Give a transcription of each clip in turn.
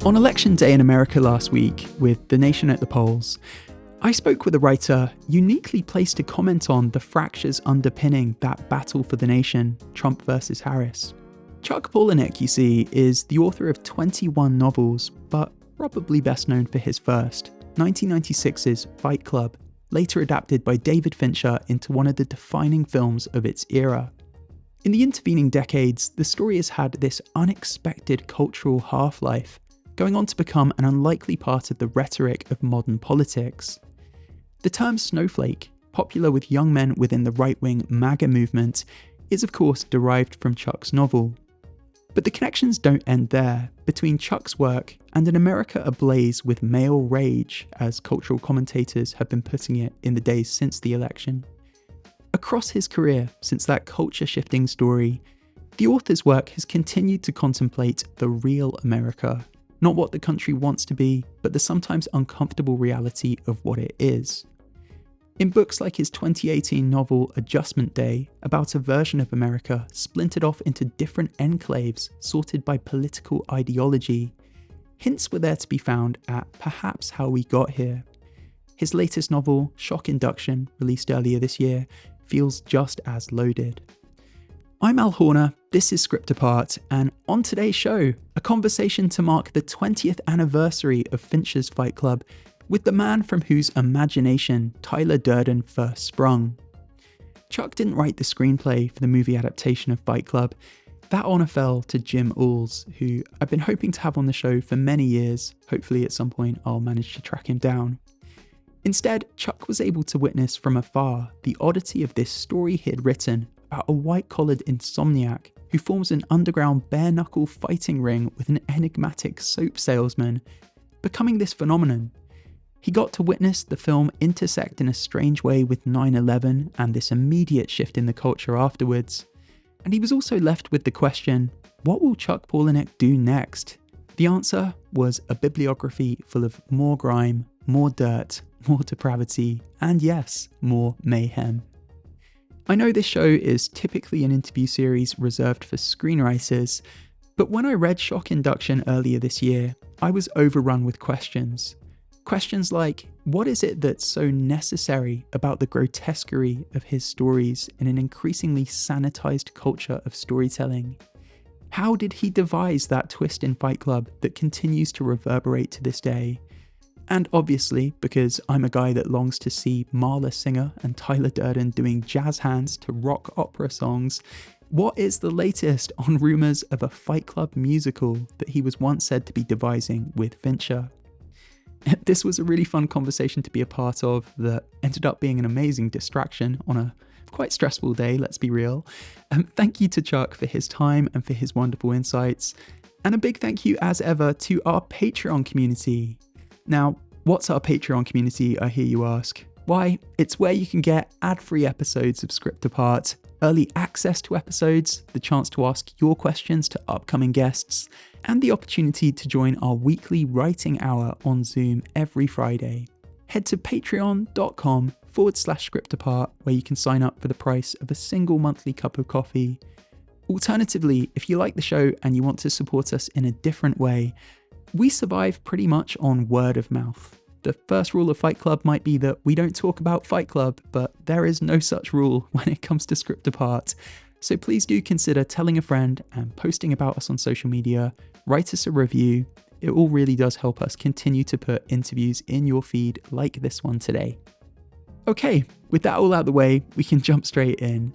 On election day in America last week, with the nation at the polls, I spoke with a writer uniquely placed to comment on the fractures underpinning that battle for the nation, Trump versus Harris. Chuck Palahniuk, you see, is the author of 21 novels, but probably best known for his first, 1996's Fight Club, later adapted by David Fincher into one of the defining films of its era. In the intervening decades, the story has had this unexpected cultural half-life, going on to become an unlikely part of the rhetoric of modern politics. The term snowflake, popular with young men within the right-wing MAGA movement, is of course derived from Chuck's novel. But the connections don't end there, between Chuck's work and an America ablaze with male rage, as cultural commentators have been putting it in the days since the election. Across his career, since that culture-shifting story, the author's work has continued to contemplate the real America. Not what the country wants to be, but the sometimes uncomfortable reality of what it is. In books like his 2018 novel Adjustment Day, about a version of America splintered off into different enclaves sorted by political ideology, hints were there to be found at perhaps how we got here. His latest novel, Shock Induction, released earlier this year, feels just as loaded. I'm Al Horner, this is Script Apart, and on today's show, a conversation to mark the 20th anniversary of Fincher's Fight Club with the man from whose imagination Tyler Durden first sprung. Chuck didn't write the screenplay for the movie adaptation of Fight Club. That honour fell to Jim Uhls, who I've been hoping to have on the show for many years. Hopefully at some point I'll manage to track him down. Instead, Chuck was able to witness from afar the oddity of this story he had written about a white-collared insomniac who forms an underground bare-knuckle fighting ring with an enigmatic soap salesman, becoming this phenomenon. He got to witness the film intersect in a strange way with 9/11 and this immediate shift in the culture afterwards. And he was also left with the question, what will Chuck Palahniuk do next? The answer was a bibliography full of more grime, more dirt, more depravity, and yes, more mayhem. I know this show is typically an interview series reserved for screenwriters, but when I read Shock Induction earlier this year, I was overrun with questions. Questions like, what is it that's so necessary about the grotesquerie of his stories in an increasingly sanitized culture of storytelling? How did he devise that twist in Fight Club that continues to reverberate to this day? And obviously, because I'm a guy that longs to see Marla Singer and Tyler Durden doing jazz hands to rock opera songs, what is the latest on rumours of a Fight Club musical that he was once said to be devising with Fincher? This was a really fun conversation to be a part of that ended up being an amazing distraction on a quite stressful day, let's be real. Thank you to Chuck for his time and for his wonderful insights. And a big thank you as ever to our Patreon community. Now, what's our Patreon community, I hear you ask? Why, it's where you can get ad-free episodes of Script Apart, early access to episodes, the chance to ask your questions to upcoming guests, and the opportunity to join our weekly writing hour on Zoom every Friday. Head to patreon.com/scriptapart where you can sign up for the price of a single monthly cup of coffee. Alternatively, if you like the show and you want to support us in a different way, we survive pretty much on word of mouth. The first rule of Fight Club might be that we don't talk about Fight Club, but there is no such rule when it comes to Script Apart. So please do consider telling a friend and posting about us on social media, write us a review. It all really does help us continue to put interviews in your feed like this one today. Okay, with that all out the way, we can jump straight in.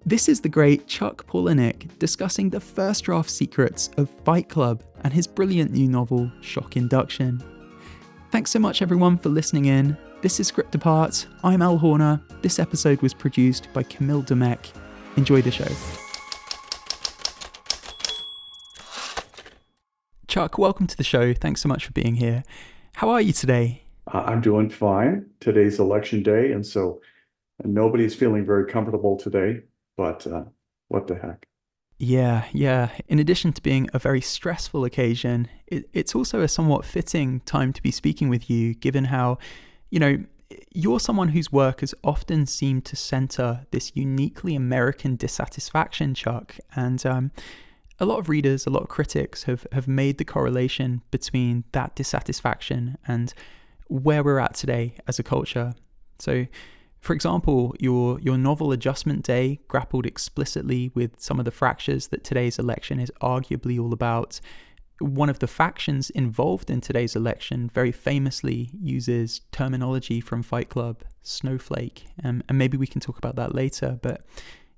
This is the great Chuck Palahniuk discussing the first draft secrets of Fight Club and his brilliant new novel, Shock Induction. Thanks so much everyone for listening in. This is Script Apart. I'm Al Horner. This episode was produced by Camille Demek. Enjoy the show. Chuck, welcome to the show. Thanks so much for being here. How are you today? I'm doing fine. Today's election day, and so nobody's feeling very comfortable today, but what the heck? Yeah. In addition to being a very stressful occasion, it's also a somewhat fitting time to be speaking with you, given how, you're someone whose work has often seemed to center this uniquely American dissatisfaction, Chuck. And a lot of readers, a lot of critics have made the correlation between that dissatisfaction and where we're at today as a culture. So, for example, your novel Adjustment Day grappled explicitly with some of the fractures that today's election is arguably all about. One of the factions involved in today's election very famously uses terminology from Fight Club, snowflake, and maybe we can talk about that later. But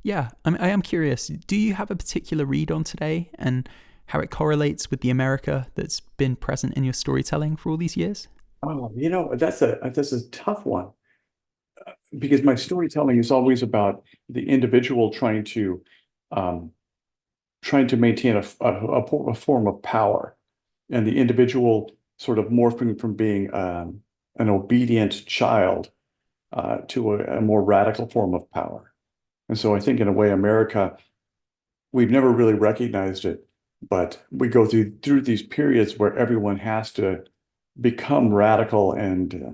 yeah, I am curious, do you have a particular read on today and how it correlates with the America that's been present in your storytelling for all these years? Oh, that's a tough one because my storytelling is always about the individual um, trying to maintain a form of power, and the individual sort of morphing from being an obedient child to a more radical form of power. And so I think in a way, America, we've never really recognized it, but we go through these periods where everyone has to become radical, and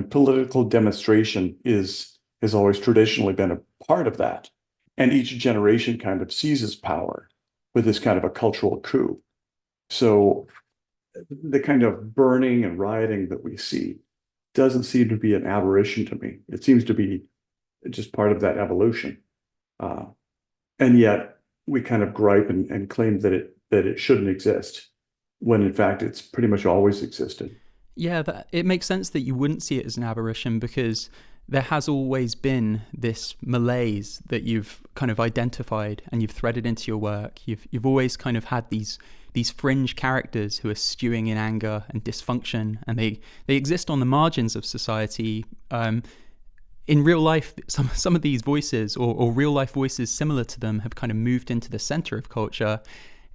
political demonstration has always traditionally been a part of that. And each generation kind of seizes power with this kind of a cultural coup. So the kind of burning and rioting that we see doesn't seem to be an aberration to me. It seems to be just part of that evolution. Uh, and yet we kind of gripe and claim that it shouldn't exist, when in fact it's pretty much always existed. Yeah, it makes sense that you wouldn't see it as an aberration because there has always been this malaise that you've kind of identified and you've threaded into your work. You've always kind of had these fringe characters who are stewing in anger and dysfunction, and they exist on the margins of society. In real life, some of these voices or real life voices similar to them have kind of moved into the center of culture.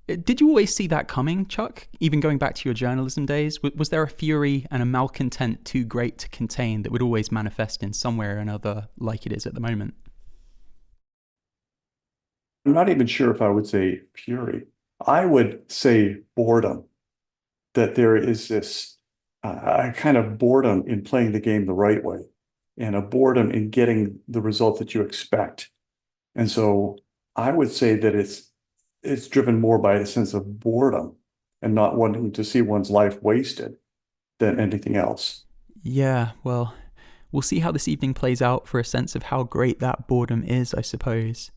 Did you always see that coming, Chuck? Even going back to your journalism days, was there a fury and a malcontent too great to contain that would always manifest in some way or another, like it is at the moment? I'm not even sure if I would say fury. I would say boredom, that there is this a kind of boredom in playing the game the right way, and a boredom in getting the result that you expect. And so I would say that it's driven more by a sense of boredom and not wanting to see one's life wasted than anything else. Yeah, well, we'll see how this evening plays out for a sense of how great that boredom is, I suppose.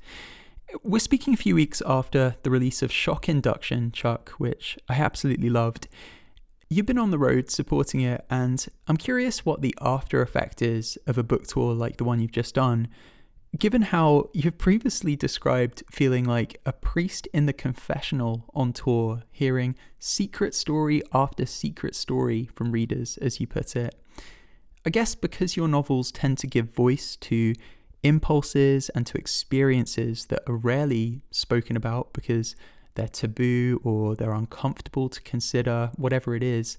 We're speaking a few weeks after the release of Shock Induction, Chuck, which I absolutely loved. You've been on the road supporting it, and I'm curious what the after effect is of a book tour like the one you've just done, given how you've previously described feeling like a priest in the confessional on tour, hearing secret story after secret story from readers, as you put it. I guess because your novels tend to give voice to impulses and to experiences that are rarely spoken about because they're taboo or they're uncomfortable to consider, whatever it is,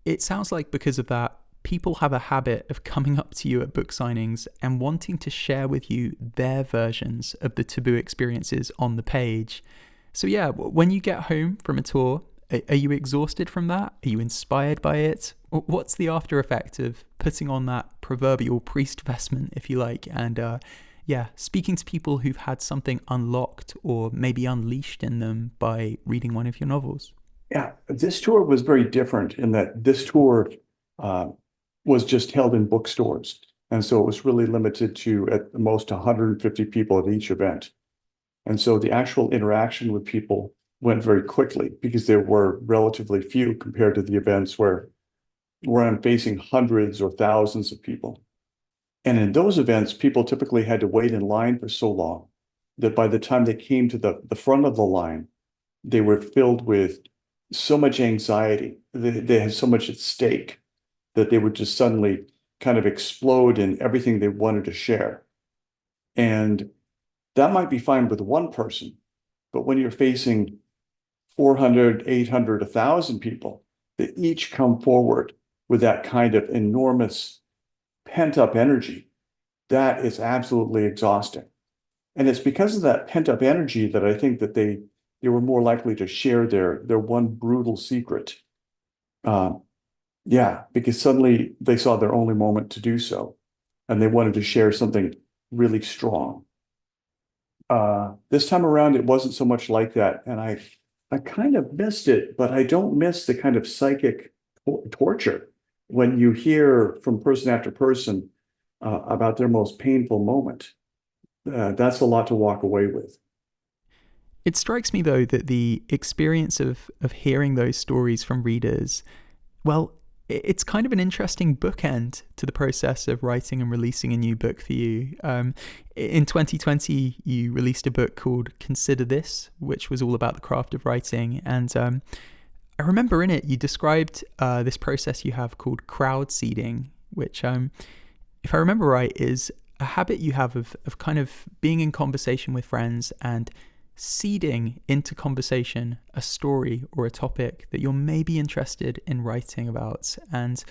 it sounds like because of that, people have a habit of coming up to you at book signings and wanting to share with you their versions of the taboo experiences on the page. So yeah, when you get home from a tour, are you exhausted from that? Are you inspired by it? What's the after effect of putting on that proverbial priest vestment, if you like, and speaking to people who've had something unlocked or maybe unleashed in them by reading one of your novels? Yeah, this tour was very different in that this tour uh, was just held in bookstores. And so it was really limited to at the most 150 people at each event. And so the actual interaction with people went very quickly because there were relatively few compared to the events where I'm facing hundreds or thousands of people. And in those events, people typically had to wait in line for so long that by the time they came to the front of the line, they were filled with so much anxiety. They had so much at stake that they would just suddenly kind of explode in everything they wanted to share. And that might be fine with one person, but when you're facing 400, 800, 1,000 people that each come forward with that kind of enormous pent up energy, that is absolutely exhausting. And it's because of that pent up energy that I think that they were more likely to share their one brutal secret. Um, Yeah, because suddenly they saw their only moment to do so, and they wanted to share something really strong. This time around, it wasn't so much like that, and I kind of missed it, but I don't miss the kind of psychic torture when you hear from person after person about their most painful moment. That's a lot to walk away with. It strikes me though that the experience of hearing those stories from readers, well, it's kind of an interesting bookend to the process of writing and releasing a new book for you. In 2020, you released a book called Consider This, which was all about the craft of writing. And I remember in it, you described this process you have called crowd seeding, which, if I remember right, is a habit you have of kind of being in conversation with friends and seeding into conversation a story or a topic that you're maybe interested in writing about. And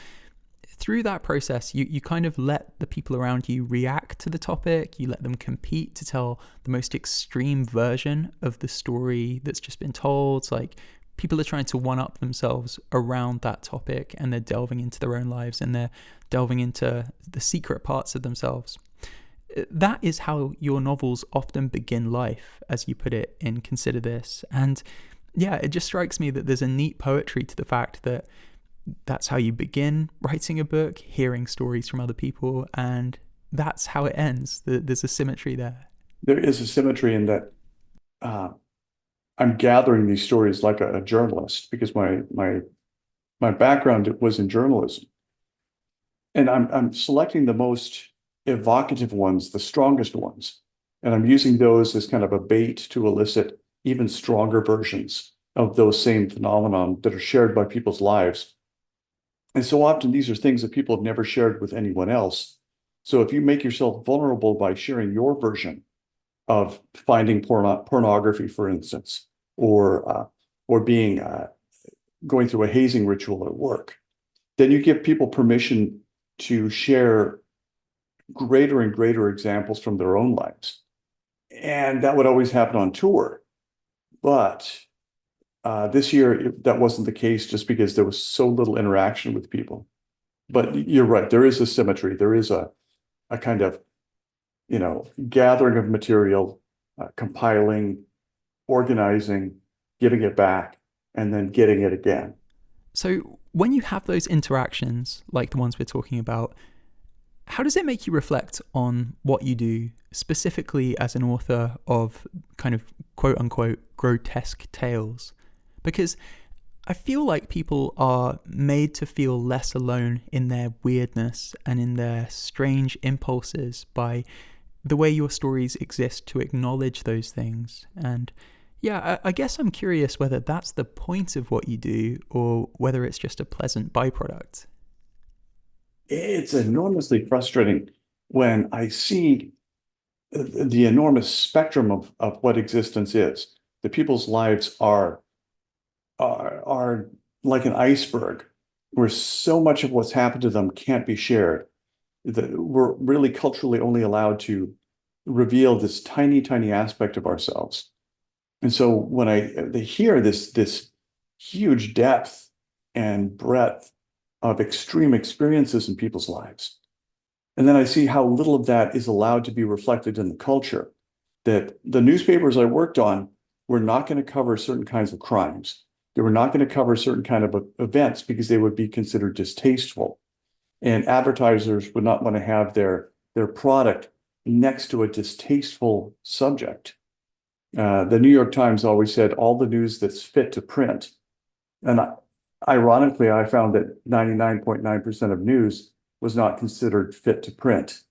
through that process, you kind of let the people around you react to the topic. You let them compete to tell the most extreme version of the story that's just been told. Like, people are trying to one up themselves around that topic, and they're delving into their own lives, and they're delving into the secret parts of themselves. That is how your novels often begin life, as you put it in Consider This. And yeah, it just strikes me that there's a neat poetry to the fact that that's how you begin writing a book, hearing stories from other people, and that's how it ends. There's a symmetry there. There is a symmetry in that uh, I'm gathering these stories like a journalist because my background was in journalism, and I'm selecting the most evocative ones, the strongest ones, and I'm using those as kind of a bait to elicit even stronger versions of those same phenomenon that are shared by people's lives. And so often these are things that people have never shared with anyone else. So if you make yourself vulnerable by sharing your version of finding pornography, for instance, or being going through a hazing ritual at work, then you give people permission to share greater and greater examples from their own lives. And that would always happen on tour. But this year, that wasn't the case just because there was so little interaction with people. But you're right, there is a symmetry. There is a kind of, gathering of material, compiling, organizing, giving it back, and then getting it again. So, when you have those interactions, like the ones we're talking about, how does it make you reflect on what you do, specifically as an author of kind of quote unquote grotesque tales? Because I feel like people are made to feel less alone in their weirdness and in their strange impulses by the way your stories exist to acknowledge those things. And yeah, I guess I'm curious whether that's the point of what you do or whether it's just a pleasant byproduct. It's enormously frustrating when I see the enormous spectrum of what existence is. The people's lives are like an iceberg where so much of what's happened to them can't be shared. That we're really culturally only allowed to reveal this tiny, tiny aspect of ourselves. And so when they hear this huge depth and breadth of extreme experiences in people's lives, and then I see how little of that is allowed to be reflected in the culture, that the newspapers I worked on were not going to cover certain kinds of crimes. They were not going to cover certain kind of events because they would be considered distasteful. And advertisers would not want to have their product next to a distasteful subject. The New York Times always said all the news that's fit to print. And ironically, I found that 99.9% of news was not considered fit to print.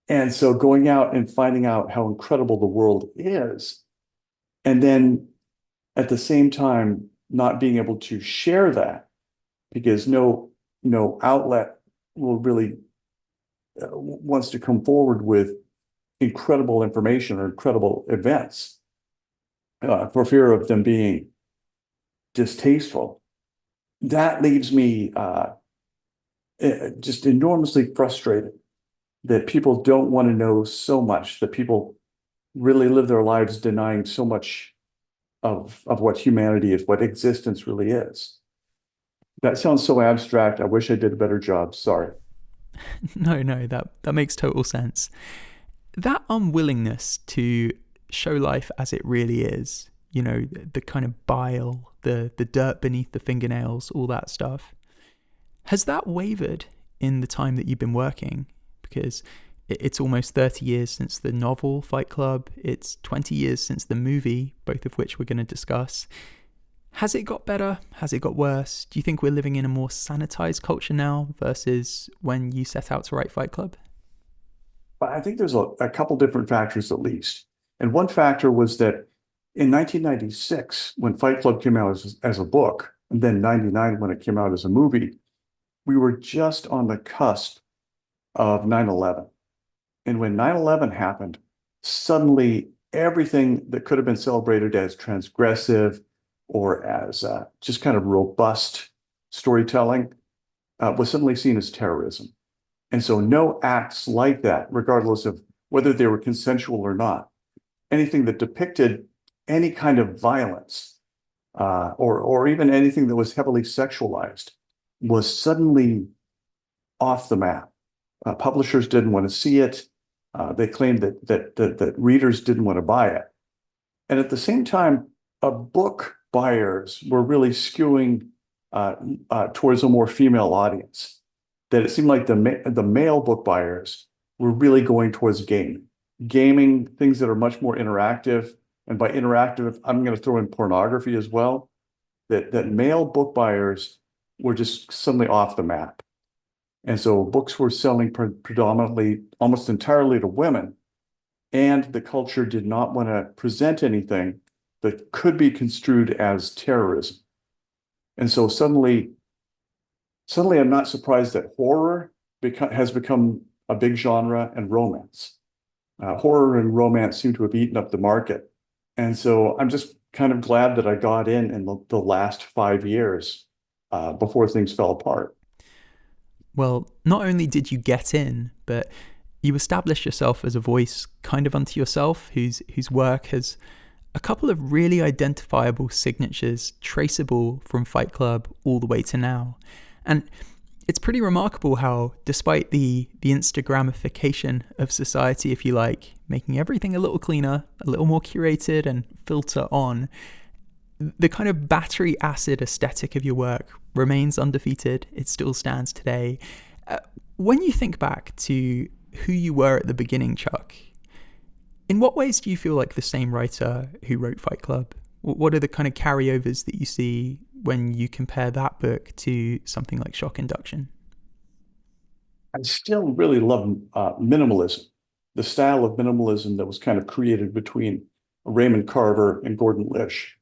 And so going out and finding out how incredible the world is, and then at the same time not being able to share that because no outlet will really wants to come forward with incredible information or incredible events for fear of them being distasteful. That leaves me just enormously frustrated that people don't want to know so much, that people really live their lives denying so much of what humanity is, what existence really is. That sounds so abstract. I wish I did a better job. Sorry. No, no, that makes total sense. That unwillingness to show life as it really is, the kind of bile, the dirt beneath the fingernails, all that stuff. Has that wavered in the time that you've been working? Because it's almost 30 years since the novel Fight Club. It's 20 years since the movie, both of which we're going to discuss. Has it got better? Has it got worse? Do you think we're living in a more sanitized culture now versus when you set out to write Fight Club? But I think there's a couple different factors at least. And one factor was that in 1996, when Fight Club came out as a book, and then 99 when it came out as a movie, we were just on the cusp of 9/11. And when 9/11 happened, suddenly everything that could have been celebrated as transgressive or as just kind of robust storytelling was suddenly seen as terrorism. And so no acts like that, regardless of whether they were consensual or not, anything that depicted any kind of violence or even anything that was heavily sexualized was suddenly off the map. Publishers didn't want to see it. They claimed that readers didn't want to buy it. And at the same time, book buyers were really skewing towards a more female audience. That it seemed like the male book buyers were really going towards gaming things that are much more interactive. And by interactive, I'm going to throw in pornography as well. That male book buyers were just suddenly off the map. And so books were selling predominantly, almost entirely to women. And the culture did not want to present anything that could be construed as terrorism. And so suddenly I'm not surprised that horror has become a big genre and romance. Horror and romance seem to have eaten up the market. And so I'm just kind of glad that I got in the last 5 years before things fell apart. Well, not only did you get in, but you established yourself as a voice kind of unto yourself, whose work has a couple of really identifiable signatures traceable from Fight Club all the way to now. And it's pretty remarkable how, despite the Instagramification of society, if you like, making everything a little cleaner, a little more curated and filter on, the kind of battery acid aesthetic of your work remains undefeated. It still stands today. When you think back to who you were at the beginning, Chuck, in what ways do you feel like the same writer who wrote Fight Club? What are the kind of carryovers that you see when you compare that book to something like Shock Induction? I still really love minimalism, the style of minimalism that was kind of created between Raymond Carver and Gordon Lish,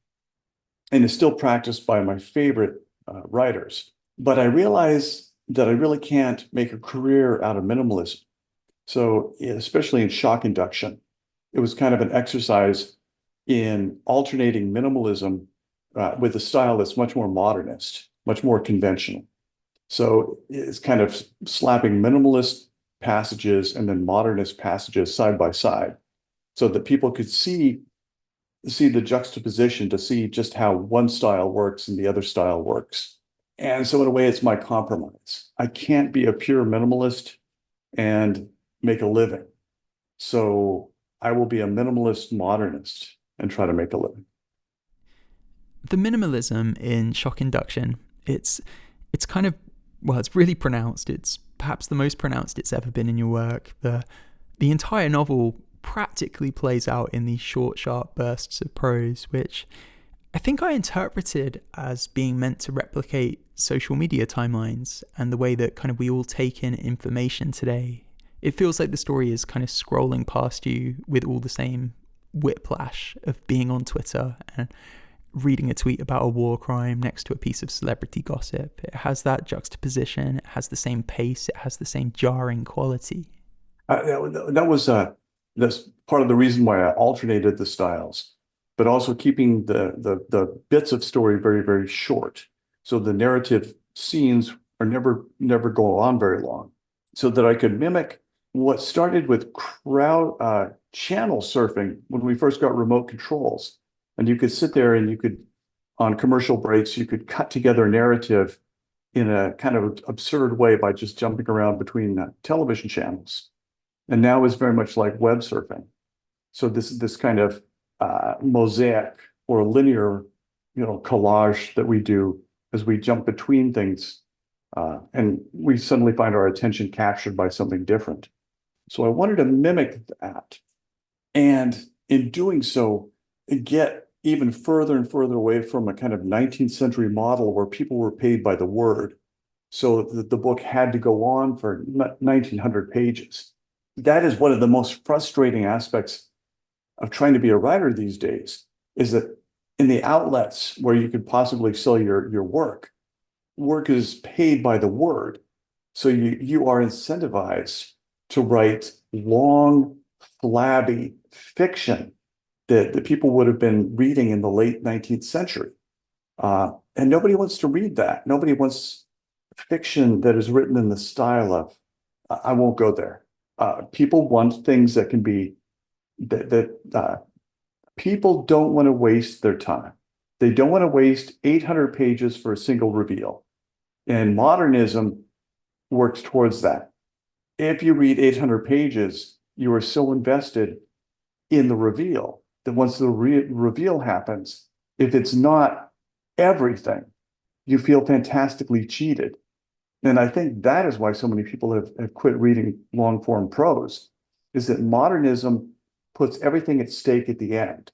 and is still practiced by my favorite writers. But I realize that I really can't make a career out of minimalism. So, especially in Shock Induction, it was kind of an exercise in alternating minimalism with a style that's much more modernist, much more conventional. So it's kind of slapping minimalist passages and then modernist passages side by side so that people could see the juxtaposition, to see just how one style works and the other style works. And so in a way, it's my compromise. I can't be a pure minimalist and make a living. So I will be a minimalist modernist and try to make a living. The minimalism in Shock Induction, it's kind of, well, it's really pronounced. It's perhaps the most pronounced it's ever been in your work. The entire novel practically plays out in these short, sharp bursts of prose, which I think I interpreted as being meant to replicate social media timelines and the way that kind of we all take in information today. It feels like the story is kind of scrolling past you with all the same whiplash of being on Twitter and reading a tweet about a war crime next to a piece of celebrity gossip. It has that juxtaposition, it has the same pace, it has the same jarring quality. That was that's part of the reason why I alternated the styles, but also keeping the bits of story very, very short. So the narrative scenes are never go on very long, so that I could mimic what started with crowd channel surfing when we first got remote controls. And you could sit there and you could, on commercial breaks, you could cut together a narrative in a kind of absurd way by just jumping around between television channels. And now is very much like web surfing. So this kind of mosaic or linear, collage that we do as we jump between things, and we suddenly find our attention captured by something different. So I wanted to mimic that, and in doing so, get even further and further away from a kind of 19th century model where people were paid by the word. So the book had to go on for 1900 pages. That is one of the most frustrating aspects of trying to be a writer these days, is that in the outlets where you could possibly sell your work is paid by the word. So you are incentivized to write long, flabby fiction that people would have been reading in the late 19th century. And nobody wants to read that. Nobody wants fiction that is written in the style of, I won't go there. People want things that can be, that people don't want to waste their time. They don't want to waste 800 pages for a single reveal. And modernism works towards that. If you read 800 pages, you are so invested in the reveal that once the reveal happens, if it's not everything, you feel fantastically cheated. And I think that is why so many people have quit reading long form prose, is that modernism puts everything at stake at the end.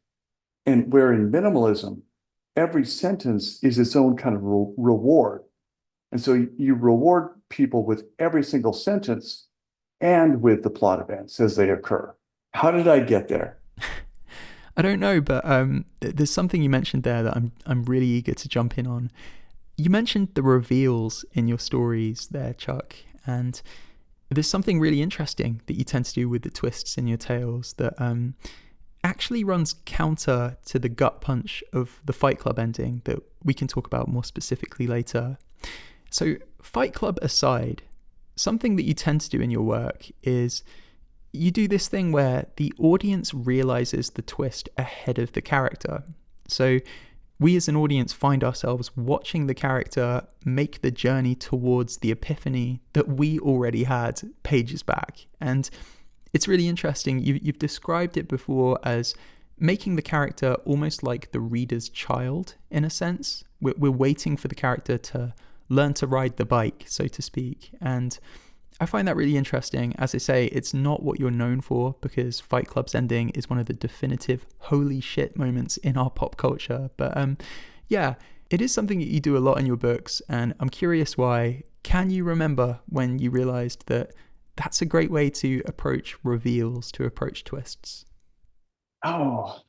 And where in minimalism, every sentence is its own kind of reward. And so you reward people with every single sentence and with the plot events as they occur. How did I get there? I don't know, but there's something you mentioned there that I'm really eager to jump in on. You mentioned the reveals in your stories there, Chuck, and there's something really interesting that you tend to do with the twists in your tales that actually runs counter to the gut punch of the Fight Club ending that we can talk about more specifically later. So, Fight Club aside, something that you tend to do in your work is you do this thing where the audience realizes the twist ahead of the character. So we as an audience find ourselves watching the character make the journey towards the epiphany that we already had pages back. And it's really interesting. You've described it before as making the character almost like the reader's child, in a sense. We're waiting for the character to learn to ride the bike, so to speak. And I find that really interesting. As I say, it's not what you're known for, because Fight Club's ending is one of the definitive holy shit moments in our pop culture. But yeah, it is something that you do a lot in your books, and I'm curious why. Can you remember when you realized that that's a great way to approach reveals, to approach twists? Oh,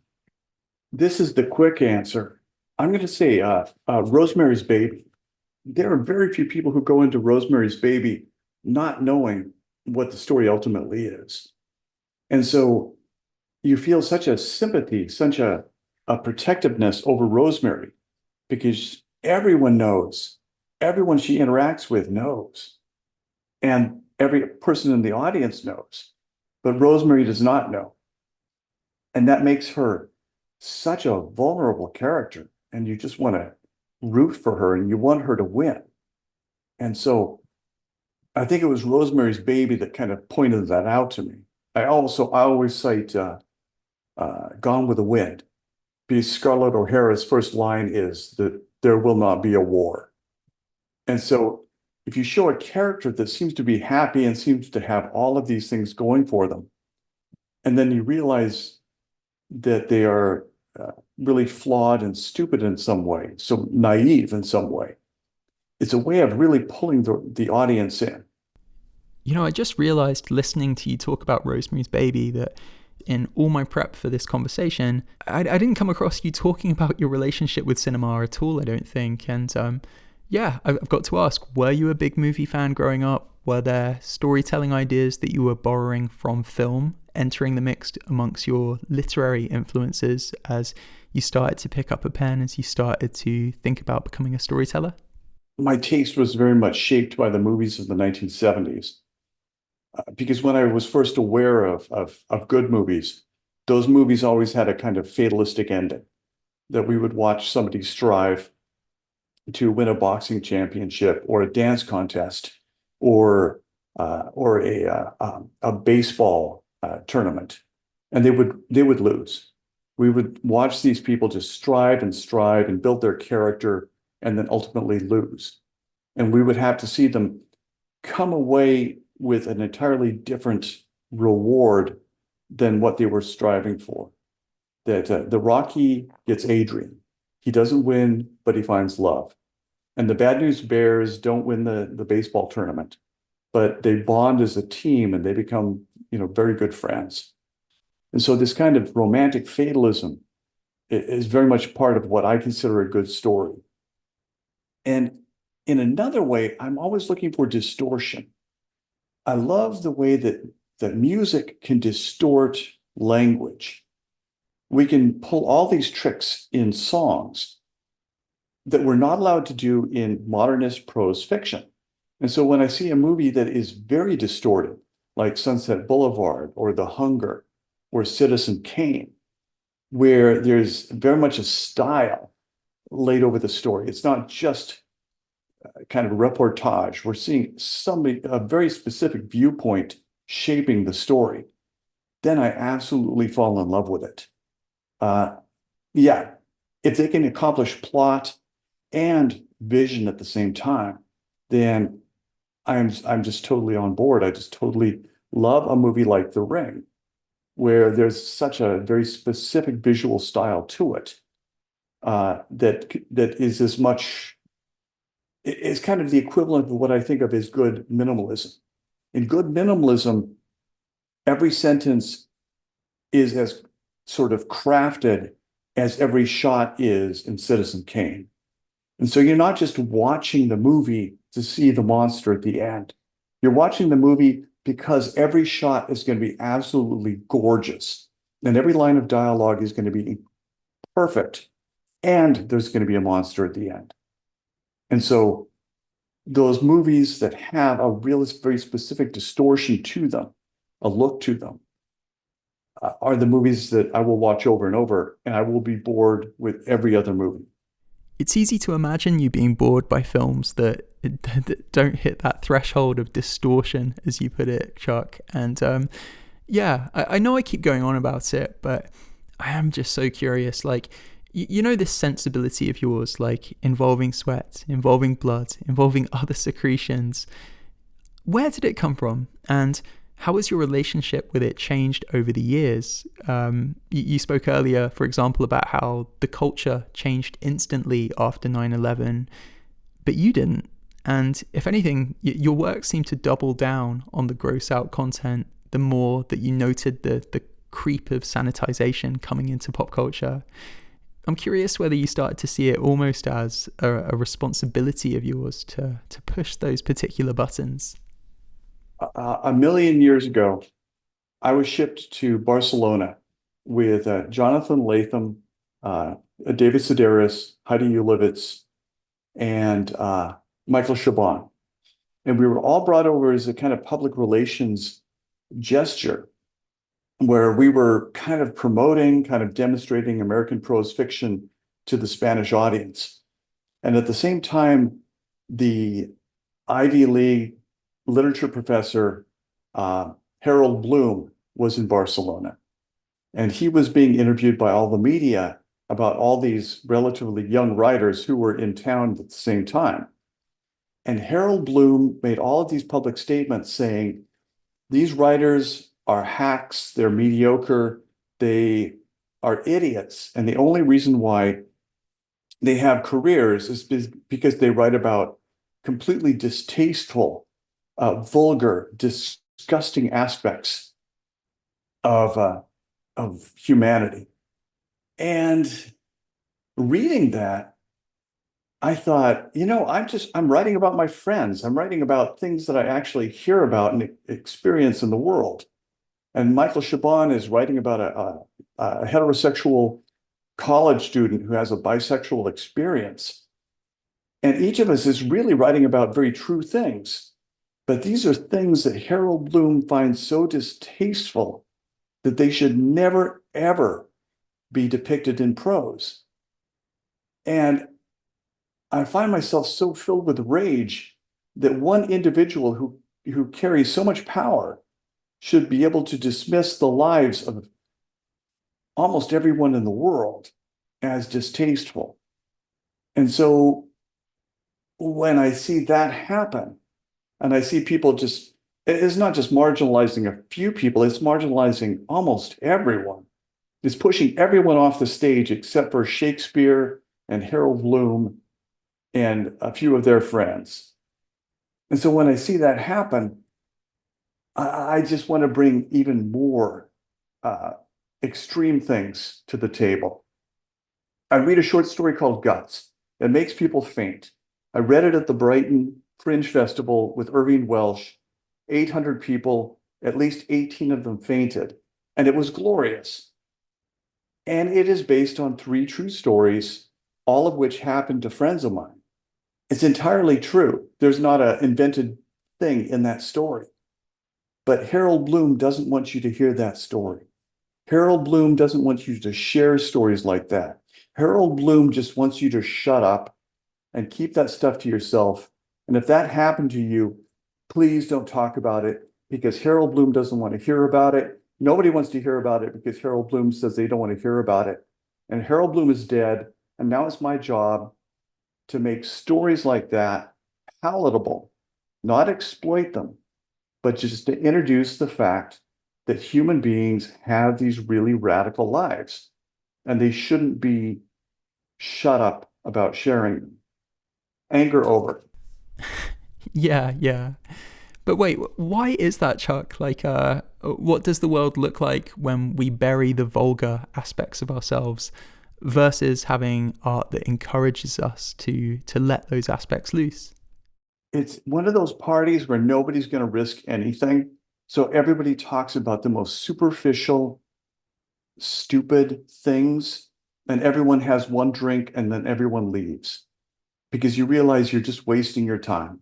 this is the quick answer. I'm going to say Rosemary's Baby. There are very few people who go into Rosemary's Baby not knowing what the story ultimately is. And so you feel such a sympathy, such a protectiveness over Rosemary, because everyone knows, everyone she interacts with knows, and every person in the audience knows, but Rosemary does not know. And that makes her such a vulnerable character, and you just want to root for her and you want her to win. And so I think it was Rosemary's Baby that kind of pointed that out to me. I always cite Gone with the Wind, because Scarlett O'Hara's first line is that there will not be a war. And so if you show a character that seems to be happy and seems to have all of these things going for them, and then you realize that they are really flawed and stupid in some way, so naive in some way, it's a way of really pulling the audience in. You know, I just realized listening to you talk about Rosemary's Baby that in all my prep for this conversation, I didn't come across you talking about your relationship with cinema at all, I don't think. And yeah, I've got to ask, were you a big movie fan growing up? Were there storytelling ideas that you were borrowing from film entering the mix amongst your literary influences as you started to pick up a pen, as you started to think about becoming a storyteller? My taste was very much shaped by the movies of the 1970s. Because when I was first aware of good movies, those movies always had a kind of fatalistic ending, that we would watch somebody strive to win a boxing championship or a dance contest or a baseball tournament, and they would lose. We would watch these people just strive and build their character and then ultimately lose. And we would have to see them come away with an entirely different reward than what they were striving for. That the Rocky gets Adrian. He doesn't win, but he finds love. And the Bad News Bears don't win the baseball tournament, but they bond as a team and they become, very good friends. And so this kind of romantic fatalism is very much part of what I consider a good story. And in another way, I'm always looking for distortion. I love the way that music can distort language. We can pull all these tricks in songs that we're not allowed to do in modernist prose fiction. And so when I see a movie that is very distorted, like Sunset Boulevard or The Hunger or Citizen Kane, where there's very much a style laid over the story, it's not just kind of reportage. We're seeing a very specific viewpoint shaping the story. Then I absolutely fall in love with it. Yeah, if they can accomplish plot and vision at the same time, then I'm just totally on board. I just totally love a movie like The Ring, where there's such a very specific visual style to it, that is as much is kind of the equivalent of what I think of as good minimalism. In good minimalism, every sentence is as sort of crafted as every shot is in Citizen Kane. And so you're not just watching the movie to see the monster at the end. You're watching the movie because every shot is going to be absolutely gorgeous. And every line of dialogue is going to be perfect. And there's going to be a monster at the end. And so those movies that have a real, very specific distortion to them, a look to them, are the movies that I will watch over and over, and I will be bored with every other movie. It's easy to imagine you being bored by films that don't hit that threshold of distortion, as you put it, Chuck. And I know I keep going on about it, but I am just so curious. Like, this sensibility of yours, like involving sweat, involving blood, involving other secretions. Where did it come from? And how has your relationship with it changed over the years? You spoke earlier, for example, about how the culture changed instantly after 9/11, but you didn't. And if anything, your work seemed to double down on the gross out content the more that you noted the creep of sanitization coming into pop culture. I'm curious whether you started to see it almost as a responsibility of yours to push those particular buttons. A million years ago, I was shipped to Barcelona with Jonathan Latham, David Sedaris, Heidi Ulivitz, and Michael Chabon. And we were all brought over as a kind of public relations gesture, where we were kind of promoting, kind of demonstrating American prose fiction to the Spanish audience. And at the same time, the Ivy League literature professor, Harold Bloom, was in Barcelona. And he was being interviewed by all the media about all these relatively young writers who were in town at the same time. And Harold Bloom made all of these public statements saying, these writers are hacks, they're mediocre, they are idiots. And the only reason why they have careers is because they write about completely distasteful, vulgar, disgusting aspects of humanity. And reading that, I thought, I'm writing about my friends. I'm writing about things that I actually hear about and experience in the world. And Michael Chabon is writing about a heterosexual college student who has a bisexual experience. And each of us is really writing about very true things. But these are things that Harold Bloom finds so distasteful that they should never, ever be depicted in prose. And I find myself so filled with rage that one individual who carries so much power should be able to dismiss the lives of almost everyone in the world as distasteful. And so when I see that happen, and I see people just, it's not just marginalizing a few people, it's marginalizing almost everyone. It's pushing everyone off the stage except for Shakespeare and Harold Bloom and a few of their friends. And so when I see that happen, I just want to bring even more uh, extreme things to the table. I read a short story called Guts that makes people faint. I read it at the Brighton Fringe Festival with Irving Welsh. 800 people, at least 18 of them fainted, and it was glorious. And it is based on three true stories, all of which happened to friends of mine. It's entirely true. There's not an invented thing in that story. But Harold Bloom doesn't want you to hear that story. Harold Bloom doesn't want you to share stories like that. Harold Bloom just wants you to shut up and keep that stuff to yourself. And if that happened to you, please don't talk about it because Harold Bloom doesn't want to hear about it. Nobody wants to hear about it because Harold Bloom says they don't want to hear about it. And Harold Bloom is dead. And now it's my job to make stories like that palatable, not exploit them, but just to introduce the fact that human beings have these really radical lives and they shouldn't be shut up about sharing them. Anger over. Yeah, yeah. But wait, why is that, Chuck? Like, what does the world look like when we bury the vulgar aspects of ourselves versus having art that encourages us to let those aspects loose? It's one of those parties where nobody's going to risk anything. So everybody talks about the most superficial, stupid things, and everyone has one drink and then everyone leaves because you realize you're just wasting your time.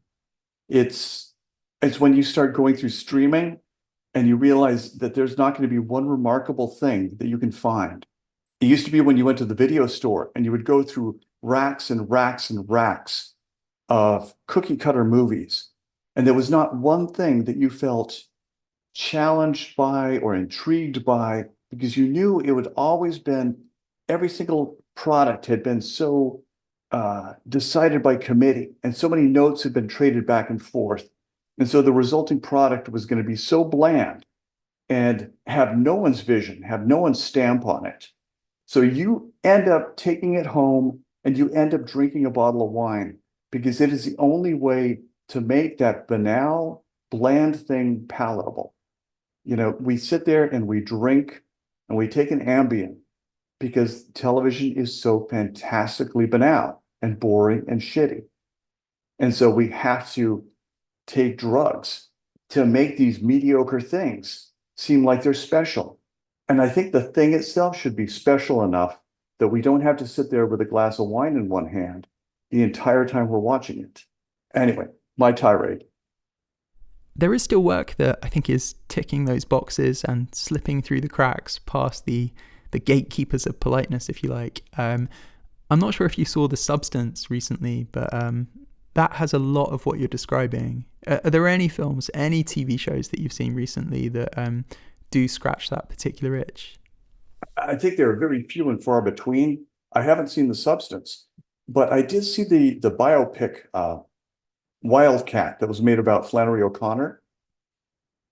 It's it's when you start going through streaming and you realize that there's not going to be one remarkable thing that you can find. It used to be when you went to the video store and you would go through racks and racks and racks of cookie cutter movies. And there was not one thing that you felt challenged by or intrigued by because you knew it would always been every single product had been so decided by committee and so many notes had been traded back and forth. And so the resulting product was going to be so bland and have no one's vision, have no one's stamp on it. So you end up taking it home and you end up drinking a bottle of wine because it is the only way to make that banal, bland thing palatable. You know, we sit there and we drink and we take an Ambien because television is so fantastically banal and boring and shitty. And so we have to take drugs to make these mediocre things seem like they're special. And I think the thing itself should be special enough that we don't have to sit there with a glass of wine in one hand the entire time we're watching it. Anyway, my tirade. There is still work that I think is ticking those boxes and slipping through the cracks past the gatekeepers of politeness, if you like. I'm not sure if you saw The Substance recently, but that has a lot of what you're describing. Are there any films, any TV shows that you've seen recently that do scratch that particular itch? I think there are very few and far between. I haven't seen The Substance, but I did see the biopic Wildcat that was made about Flannery O'Connor.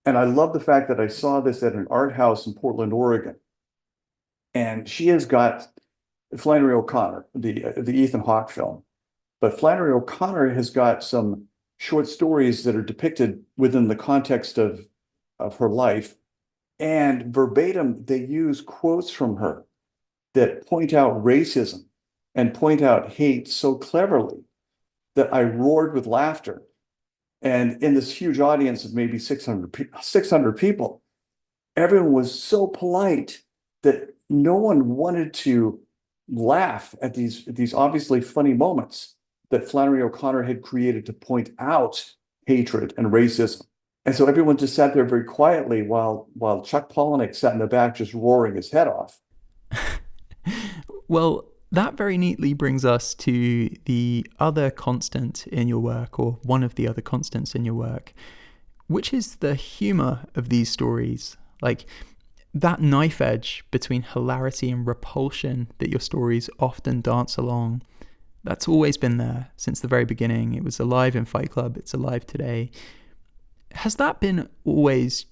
And I love the fact that I saw this at an art house in Portland, Oregon. And she has got Flannery O'Connor, the Ethan Hawke film. But Flannery O'Connor has got some short stories that are depicted within the context of her life. And verbatim, they use quotes from her that point out racism and point out hate so cleverly that I roared with laughter. And in this huge audience of maybe 600 people, everyone was so polite that no one wanted to laugh at these obviously funny moments that Flannery O'Connor had created to point out hatred and racism. And so everyone just sat there very quietly while Chuck Palahniuk sat in the back just roaring his head off. Well, That very neatly brings us to the other constant in your work, or one of the other constants in your work, which is the humor of these stories. Like that knife edge between hilarity and repulsion that your stories often dance along. That's always been there since the very beginning. It was alive in Fight Club, it's alive today. Has that been always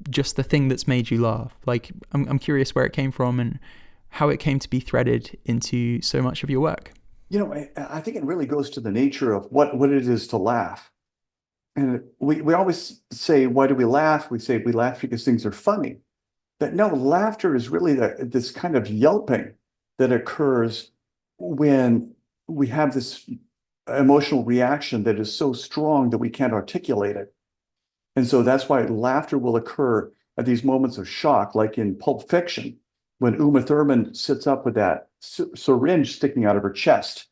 just the thing that's made you laugh? Like, I'm curious where it came from and how it came to be threaded into so much of your work. I think it really goes to the nature of what it is to laugh. And we always say, why do we laugh? We say we laugh because things are funny. But no, laughter is really this kind of yelping that occurs when we have this emotional reaction that is so strong that we can't articulate it. And so that's why laughter will occur at these moments of shock, like in Pulp Fiction, when Uma Thurman sits up with that syringe sticking out of her chest.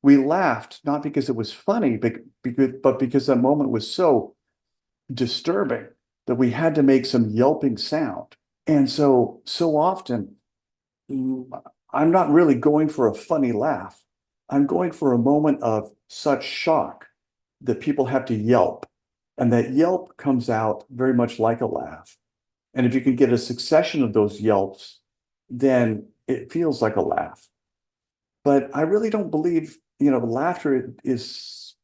We laughed, not because it was funny, but because that moment was so disturbing that we had to make some yelping sound. And so often, I'm not really going for a funny laugh. I'm going for a moment of such shock that people have to yelp. And that yelp comes out very much like a laugh. And if you can get a succession of those yelps, then it feels like a laugh. But I really don't believe, laughter is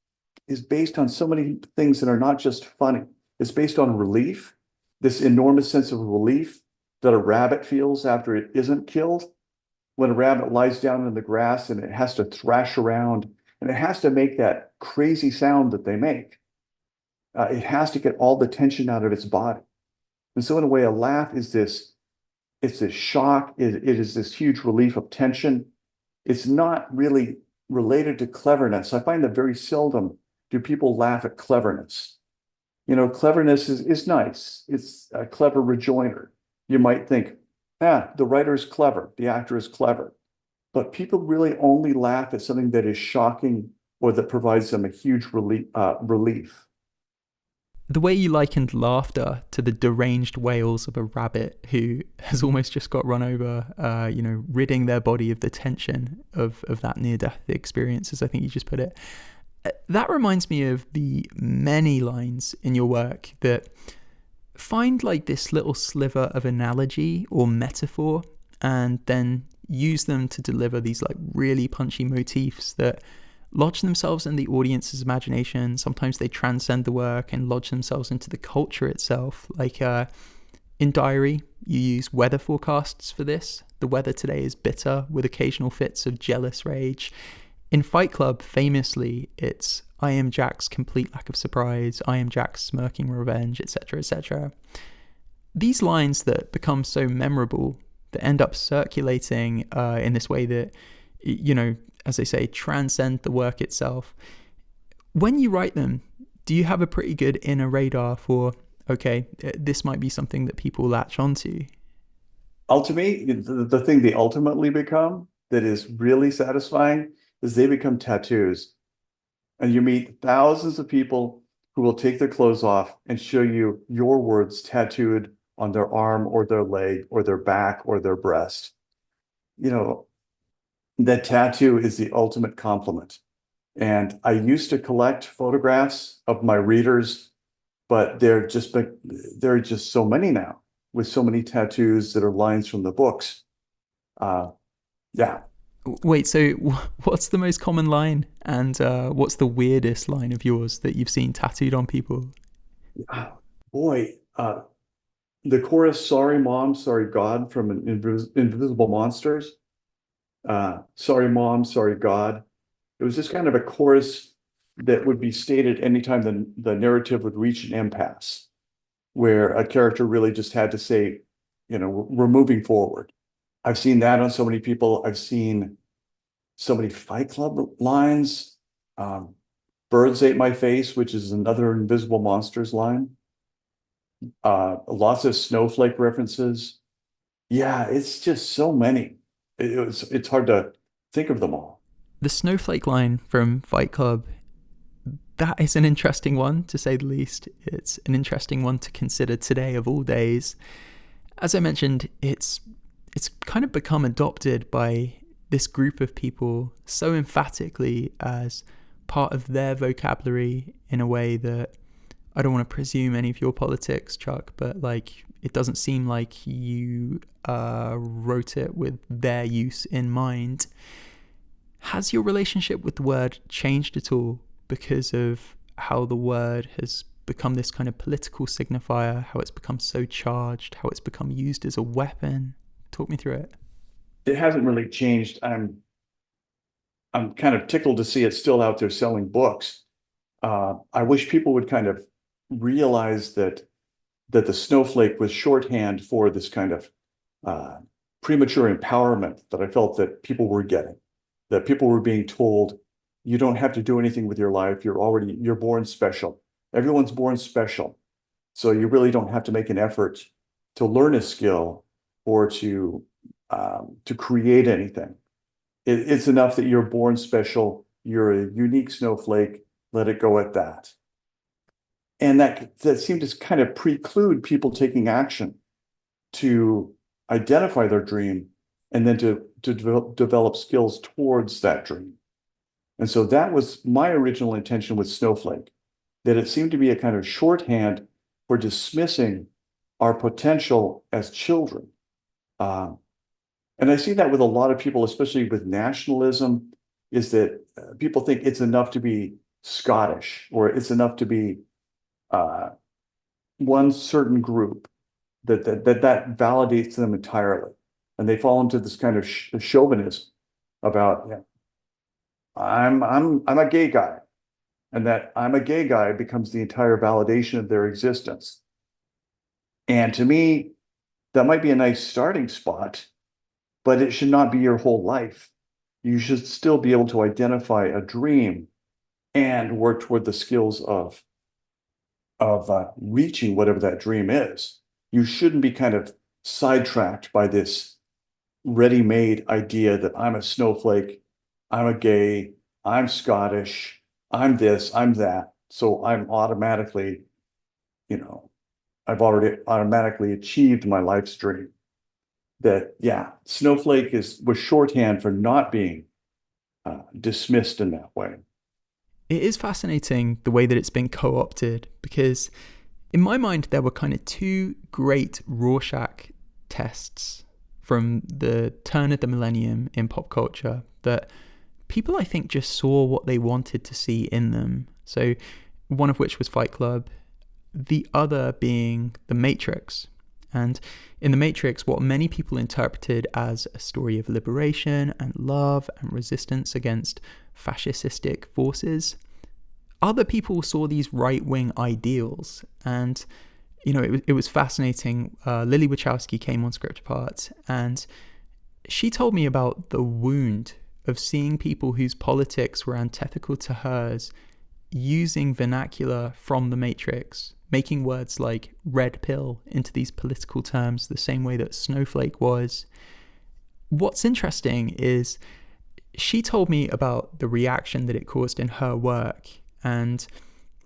based on so many things that are not just funny. It's based on relief, this enormous sense of relief that a rabbit feels after it isn't killed. When a rabbit lies down in the grass and it has to thrash around and it has to make that crazy sound that they make. It has to get all the tension out of its body. And so in a way, a laugh is it's this shock. It is this huge relief of tension. It's not really related to cleverness. I find that very seldom do people laugh at cleverness. Cleverness is nice. It's a clever rejoinder. You might think, the writer is clever, the actor is clever. But people really only laugh at something that is shocking or that provides them a huge relief. The way you likened laughter to the deranged wails of a rabbit who has almost just got run over, ridding their body of the tension of that near-death experience, as I think you just put it. That reminds me of the many lines in your work that find like this little sliver of analogy or metaphor and then use them to deliver these like really punchy motifs that lodge themselves in the audience's imagination. Sometimes they transcend the work and lodge themselves into the culture itself. Like in Diary, you use weather forecasts for this. The weather today is bitter with occasional fits of jealous rage. In Fight Club, famously, it's I am Jack's complete lack of surprise, I am Jack's smirking revenge, etc., etc. These lines that become so memorable, that end up circulating in this way that, as they say, transcend the work itself. When you write them, do you have a pretty good inner radar for, okay, this might be something that people latch onto? Ultimately, the thing they ultimately become that is really satisfying is they become tattoos. And you meet thousands of people who will take their clothes off and show you your words tattooed on their arm or their leg or their back or their breast. That tattoo is the ultimate compliment. And I used to collect photographs of my readers, but there are just so many now with so many tattoos that are lines from the books. Yeah. Wait, so what's the most common line and what's the weirdest line of yours that you've seen tattooed on people? Boy, the chorus, sorry mom, sorry God from Invisible Monsters. Sorry mom, sorry God. It was just kind of a chorus that would be stated anytime the narrative would reach an impasse, where a character really just had to say, we're moving forward. I've seen that on so many people. I've seen so many Fight Club lines. Birds ate my face, which is another Invisible Monsters line. Lots of snowflake references. Yeah, it's just so many. It's hard to think of them all. The snowflake line from Fight Club, that is an interesting one, to say the least. It's an interesting one to consider today of all days. As I mentioned, it's kind of become adopted by this group of people so emphatically as part of their vocabulary in a way that I don't want to presume any of your politics, Chuck, but like it doesn't seem like you wrote it with their use in mind. Has your relationship with the word changed at all because of how the word has become this kind of political signifier, how it's become so charged, how it's become used as a weapon? Talk me through it. It hasn't really changed. I'm kind of tickled to see it still out there selling books. I wish people would kind of realize that the snowflake was shorthand for this kind of premature empowerment that I felt that people were getting, that people were being told, you don't have to do anything with your life. You're born special. Everyone's born special. So you really don't have to make an effort to learn a skill or to create anything. It's enough that you're born special. You're a unique snowflake. Let it go at that. And that seemed to kind of preclude people taking action to identify their dream and then to develop skills towards that dream. And so that was my original intention with Snowflake, that it seemed to be a kind of shorthand for dismissing our potential as children. And I see that with a lot of people, especially with nationalism, is that people think it's enough to be Scottish or it's enough to be one certain group that validates them entirely, and they fall into this kind of chauvinism about I'm a gay guy, and that I'm a gay guy becomes the entire validation of their existence. And to me, that might be a nice starting spot, but it should not be your whole life. You should still be able to identify a dream and work toward the skills of reaching whatever that dream is. You shouldn't be kind of sidetracked by this ready-made idea that I'm a snowflake, I'm a gay, I'm Scottish, I'm this, I'm that. So I'm automatically, I've already automatically achieved my life's dream. That, snowflake was shorthand for not being dismissed in that way. It is fascinating the way that it's been co-opted, because in my mind there were kind of two great Rorschach tests from the turn of the millennium in pop culture that people, I think, just saw what they wanted to see in them. So one of which was Fight Club, the other being The Matrix. And in The Matrix, what many people interpreted as a story of liberation and love and resistance against fascistic forces, other people saw these right-wing ideals. And, it was fascinating. Lily Wachowski came on Script Apart, and she told me about the wound of seeing people whose politics were antithetical to hers using vernacular from The Matrix, making words like red pill into these political terms the same way that snowflake was. What's interesting is she told me about the reaction that it caused in her work. And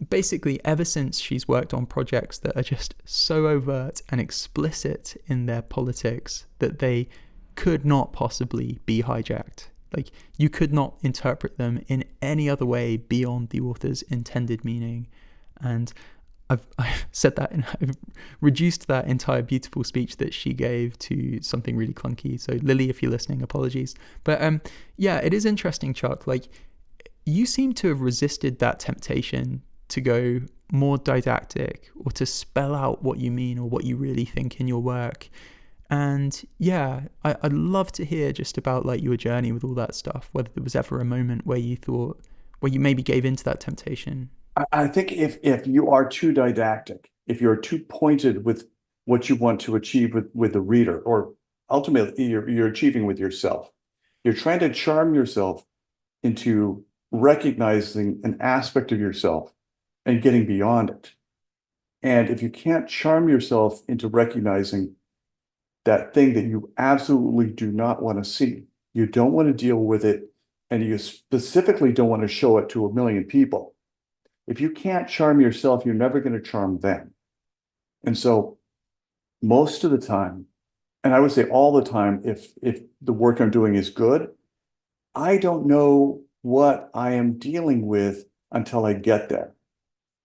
basically, ever since she's worked on projects that are just so overt and explicit in their politics that they could not possibly be hijacked. Like, you could not interpret them in any other way beyond the author's intended meaning. And I've said that, and I've reduced that entire beautiful speech that she gave to something really clunky. So Lily, if you're listening, apologies. But it is interesting, Chuck. Like, you seem to have resisted that temptation to go more didactic or to spell out what you mean or what you really think in your work. And I'd love to hear just about like your journey with all that stuff, whether there was ever a moment where you maybe gave into that temptation. I think if you are too didactic, if you're too pointed with what you want to achieve with the reader, or ultimately you're achieving with yourself, you're trying to charm yourself into recognizing an aspect of yourself and getting beyond it. And if you can't charm yourself into recognizing that thing that you absolutely do not want to see, you don't want to deal with it, and you specifically don't want to show it to a million people. If you can't charm yourself, you're never going to charm them. And so most of the time, and I would say all the time, if the work I'm doing is good, I don't know what I am dealing with until I get there.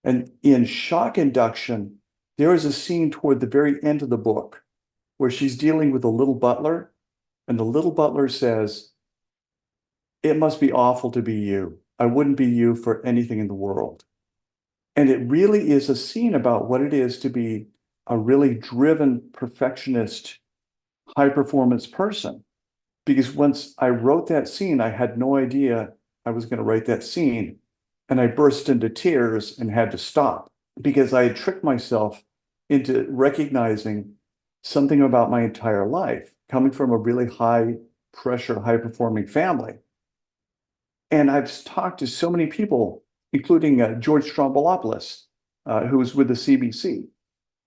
And in Shock Induction, there is a scene toward the very end of the book where she's dealing with a little butler, and the little butler says, "It must be awful to be you. I wouldn't be you for anything in the world." And it really is a scene about what it is to be a really driven perfectionist, high performance person. Because once I wrote that scene, I had no idea I was going to write that scene. And I burst into tears and had to stop because I had tricked myself into recognizing something about my entire life, coming from a really high pressure, high performing family. And I've talked to so many people, including George Stroumboulopoulos, who was with the CBC.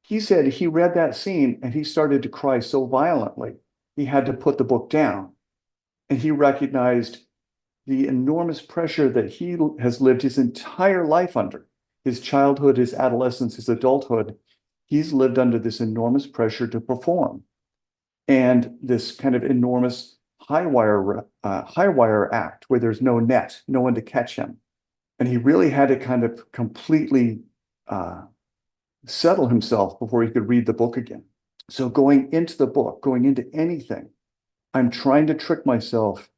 He said he read that scene and he started to cry so violently, he had to put the book down. And he recognized the enormous pressure that he has lived his entire life under, his childhood, his adolescence, his adulthood. He's lived under this enormous pressure to perform and this kind of enormous high wire act where there's no net, no one to catch him. And he really had to kind of completely settle himself before he could read the book again. So going into the book, going into anything, I'm trying to trick myself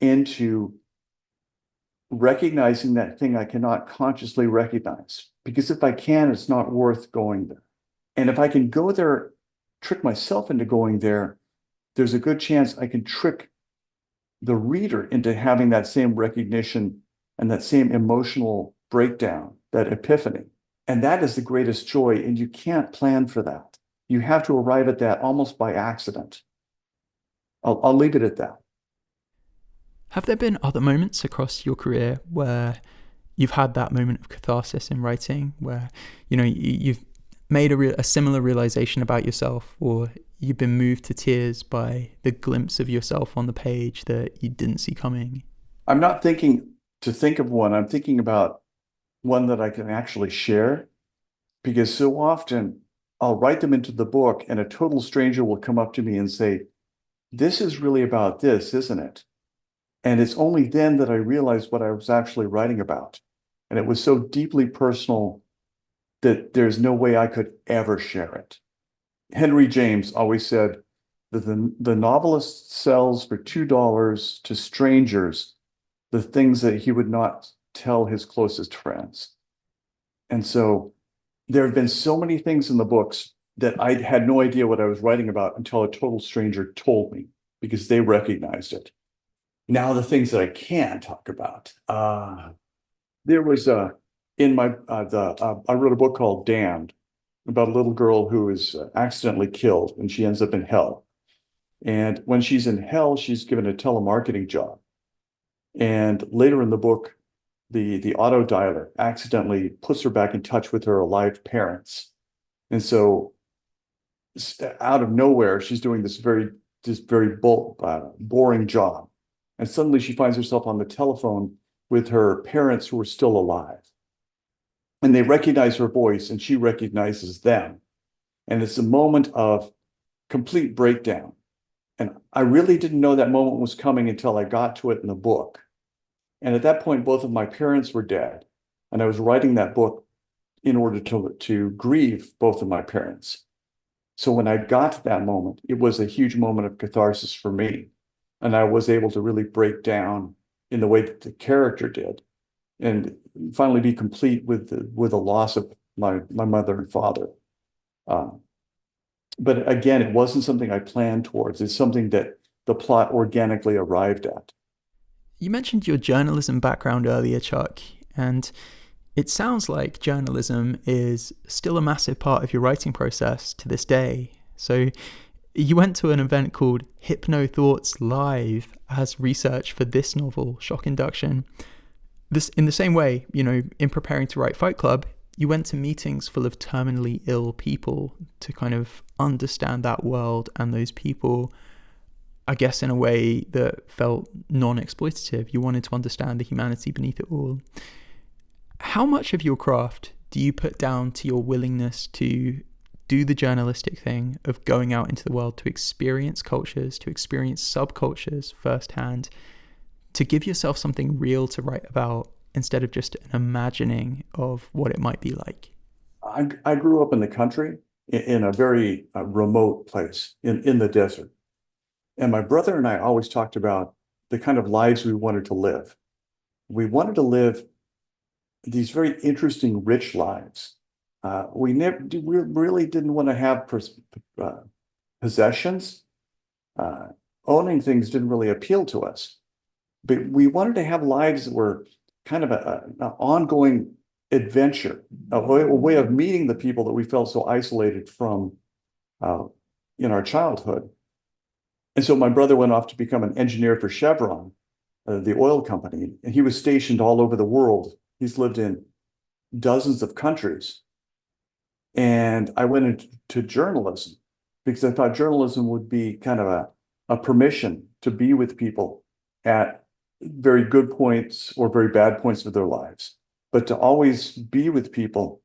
into recognizing that thing I cannot consciously recognize. Because if I can, it's not worth going there. And if I can go there, trick myself into going there, there's a good chance I can trick the reader into having that same recognition and that same emotional breakdown, that epiphany. And that is the greatest joy. And you can't plan for that. You have to arrive at that almost by accident. I'll leave it at that. Have there been other moments across your career where you've had that moment of catharsis in writing, where you've made a similar realization about yourself, or you've been moved to tears by the glimpse of yourself on the page that you didn't see coming? I'm not thinking to think of one. I'm thinking about one that I can actually share, because so often I'll write them into the book and a total stranger will come up to me and say, "This is really about this, isn't it?" And it's only then that I realized what I was actually writing about. And it was so deeply personal that there's no way I could ever share it. Henry James always said that the novelist sells for $2 to strangers the things that he would not tell his closest friends. And so there have been so many things in the books that I had no idea what I was writing about until a total stranger told me, because they recognized it. Now the things that I can talk about. There was I wrote a book called Damned about a little girl who is accidentally killed and she ends up in hell. And when she's in hell, she's given a telemarketing job. And later in the book, the auto dialer accidentally puts her back in touch with her alive parents. And so out of nowhere, she's doing this very boring job. And suddenly she finds herself on the telephone with her parents who are still alive. And they recognize her voice and she recognizes them. And it's a moment of complete breakdown. And I really didn't know that moment was coming until I got to it in the book. And at that point, both of my parents were dead. And I was writing that book in order to grieve both of my parents. So when I got to that moment, it was a huge moment of catharsis for me. And I was able to really break down in the way that the character did and finally be complete with the loss of my mother and father. But again, it wasn't something I planned towards. It's something that the plot organically arrived at. You mentioned your journalism background earlier, Chuck, and it sounds like journalism is still a massive part of your writing process to this day. So you went to an event called Hypno Thoughts Live as research for this novel, Shock Induction. This, in the same way, in preparing to write Fight Club, you went to meetings full of terminally ill people to kind of understand that world and those people, I guess, in a way that felt non-exploitative. You wanted to understand the humanity beneath it all. How much of your craft do you put down to your willingness to do the journalistic thing of going out into the world to experience cultures, to experience subcultures firsthand, to give yourself something real to write about instead of just an imagining of what it might be like? I grew up in the country in a very remote place in the desert. And my brother and I always talked about the kind of lives we wanted to live. We wanted to live these very interesting, rich lives. We really didn't want to have possessions. Owning things didn't really appeal to us, but we wanted to have lives that were kind of an ongoing adventure, a way of meeting the people that we felt so isolated from in our childhood. And so my brother went off to become an engineer for Chevron, the oil company, and he was stationed all over the world. He's lived in dozens of countries. And I went into journalism because I thought journalism would be kind of a permission to be with people at very good points or very bad points of their lives, but to always be with people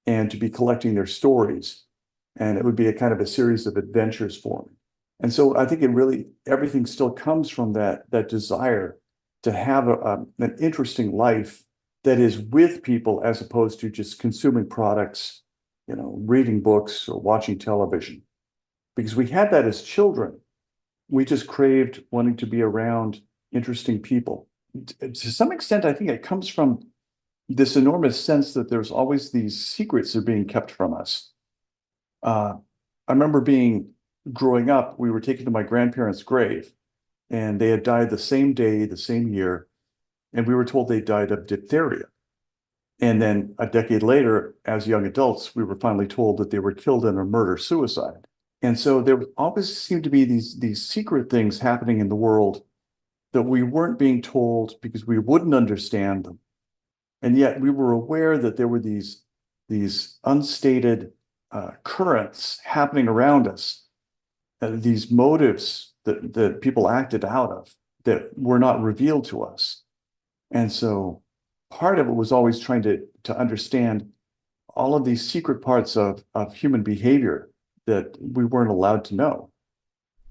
and to be collecting their stories. And it would be a kind of a series of adventures for me. And so I think everything still comes from that desire to have an interesting life that is with people as opposed to just consuming products, reading books or watching television. Because we had that as children. We just craved wanting to be around interesting people. To some extent, I think it comes from this enormous sense that there's always these secrets that are being kept from us. I remember growing up, we were taken to my grandparents' grave, and they had died the same day, the same year, and we were told they died of diphtheria. And then a decade later, as young adults, we were finally told that they were killed in a murder-suicide. And so there always seemed to be these secret things happening in the world that we weren't being told because we wouldn't understand them. And yet we were aware that there were these unstated currents happening around us, these motives that people acted out of that were not revealed to us. And so part of it was always trying to understand all of these secret parts of human behavior that we weren't allowed to know.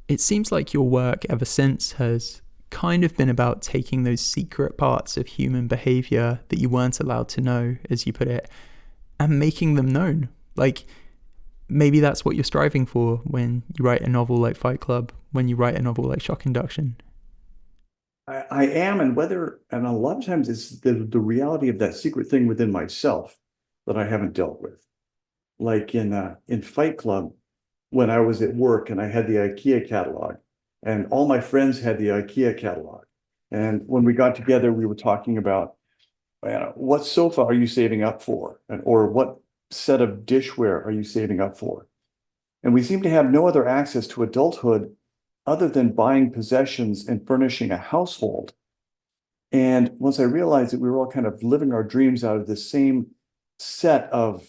It seems like your work ever since has kind of been about taking those secret parts of human behavior that you weren't allowed to know, as you put it, and making them known. Like, maybe that's what you're striving for when you write a novel like Fight Club, when you write a novel like Shock Induction. I am, and a lot of times it's the reality of that secret thing within myself that I haven't dealt with. Like in Fight Club, when I was at work and I had the IKEA catalog, and all my friends had the IKEA catalog. And when we got together, we were talking about what sofa are you saving up for? Or what set of dishware are you saving up for? And we seem to have no other access to adulthood other than buying possessions and furnishing a household. And once I realized that we were all kind of living our dreams out of the same set of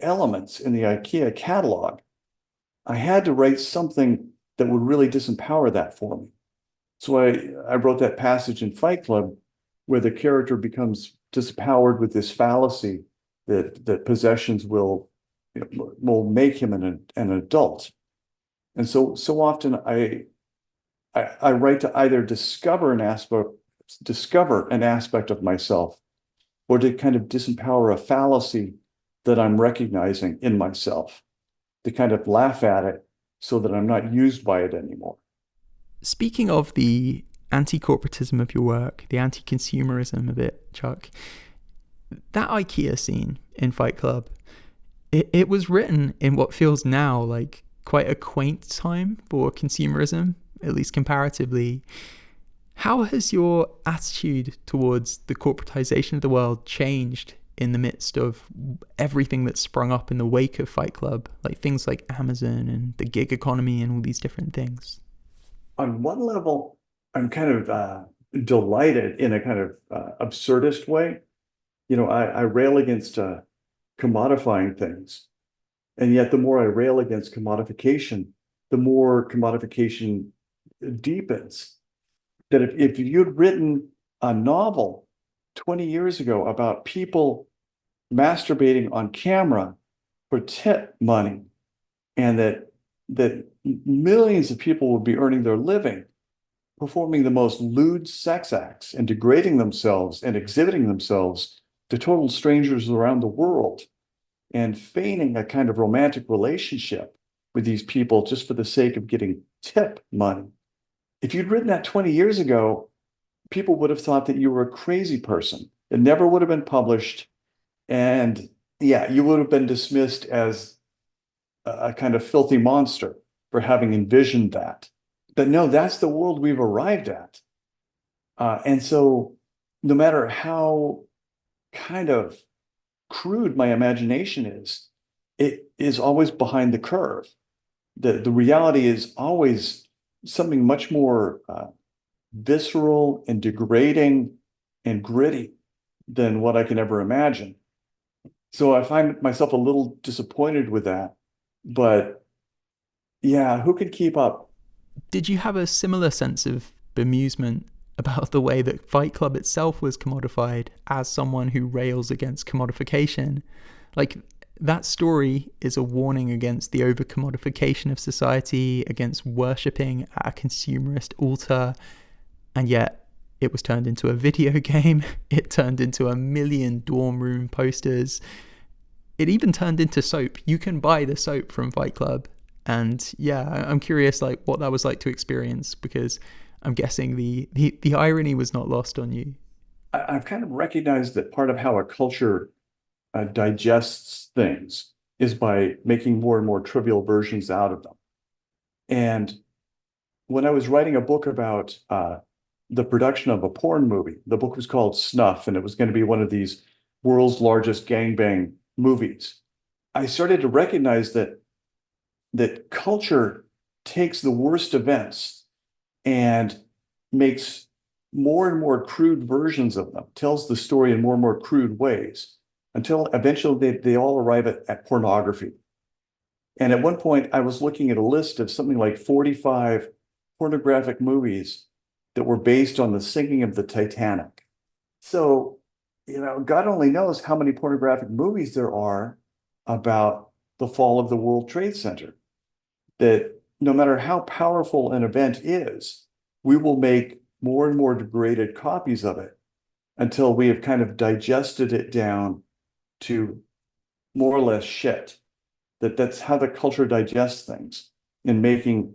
elements in the IKEA catalog, I had to write something that would really disempower that for me. So I wrote that passage in Fight Club where the character becomes disempowered with this fallacy that possessions will make him an adult. And so often I write to either discover an aspect of myself, or to kind of disempower a fallacy that I'm recognizing in myself, to kind of laugh at it so that I'm not used by it anymore. Speaking of the anti-corporatism of your work, the anti-consumerism of it, Chuck, that IKEA scene in Fight Club, it was written in what feels now like quite a quaint time for consumerism, at least comparatively. How has your attitude towards the corporatization of the world changed in the midst of everything that's sprung up in the wake of Fight Club, like things like Amazon and the gig economy and all these different things? On one level, I'm kind of delighted in a kind of absurdist way. I rail against commodifying things. And yet the more I rail against commodification, the more commodification deepens. That if you'd written a novel 20 years ago about people masturbating on camera for tip money, and that millions of people would be earning their living, performing the most lewd sex acts and degrading themselves and exhibiting themselves to total strangers around the world and feigning a kind of romantic relationship with these people just for the sake of getting tip money. If you'd written that 20 years ago, people would have thought that you were a crazy person. It never would have been published. And yeah, you would have been dismissed as a kind of filthy monster for having envisioned that. But no, that's the world we've arrived at. And so no matter how kind of crude my imagination is, it is always behind the curve. The reality is always something much more visceral and degrading and gritty than what I can ever imagine. So I find myself a little disappointed with that. But yeah, who could keep up? Did you have a similar sense of bemusement about the way that Fight Club itself was commodified as someone who rails against commodification? Like, that story is a warning against the over-commodification of society, against worshipping at a consumerist altar, and yet it was turned into a video game. It turned into a million dorm room posters. It even turned into soap. You can buy the soap from Fight Club. And yeah, I'm curious like what that was like to experience, because I'm guessing the irony was not lost on you. I've kind of recognized that part of how a culture digests things is by making more and more trivial versions out of them. And when I was writing a book about the production of a porn movie, the book was called Snuff, and it was going to be one of these world's largest gangbang movies. I started to recognize that culture takes the worst events and makes more and more crude versions of them, tells the story in more and more crude ways, until eventually they all arrive at pornography. And at one point, I was looking at a list of something like 45 pornographic movies that were based on the sinking of the Titanic. So, God only knows how many pornographic movies there are about the fall of the World Trade Center. That no matter how powerful an event is, we will make more and more degraded copies of it until we have kind of digested it down to more or less shit. That's how the culture digests things, in making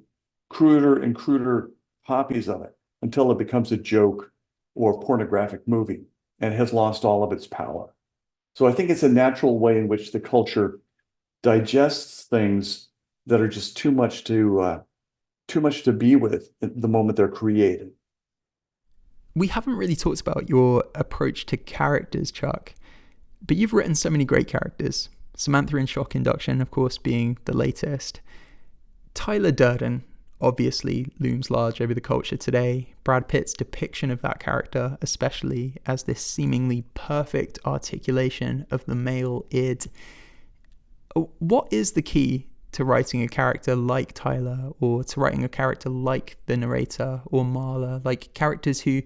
cruder and cruder copies of it until it becomes a joke or pornographic movie and has lost all of its power. So I think it's a natural way in which the culture digests things that are just too much to be with at the moment they're created. We haven't really talked about your approach to characters, Chuck, but you've written so many great characters. Samantha in Shock Induction, of course, being the latest. Tyler Durden obviously looms large over the culture today. Brad Pitt's depiction of that character, especially as this seemingly perfect articulation of the male id. What is the key to writing a character like Tyler, or to writing a character like the narrator or Marla, like characters who,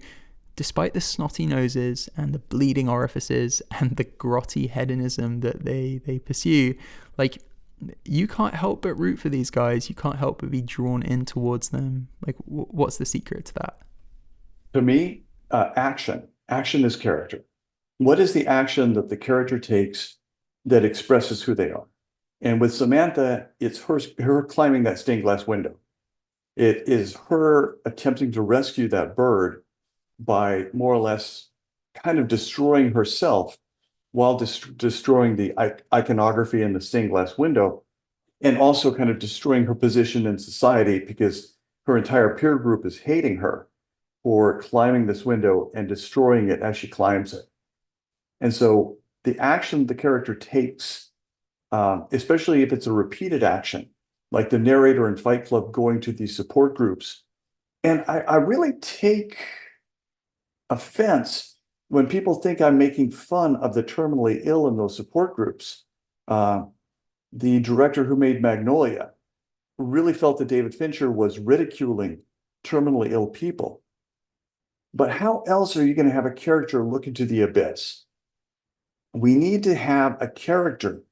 despite the snotty noses and the bleeding orifices and the grotty hedonism that they pursue, like, you can't help but root for these guys. You can't help but be drawn in towards them. Like, what's the secret to that? To me, action is character. What is the action that the character takes that expresses who they are? And with Samantha, it's her climbing that stained glass window. It is her attempting to rescue that bird by more or less kind of destroying herself while destroying the iconography in the stained glass window, and also kind of destroying her position in society because her entire peer group is hating her for climbing this window and destroying it as she climbs it. And so the action the character takes, especially if it's a repeated action, like the narrator in Fight Club going to these support groups. And I really take offense when people think I'm making fun of the terminally ill in those support groups. The director who made Magnolia really felt that David Fincher was ridiculing terminally ill people. But how else are you going to have a character look into the abyss? We need to have a character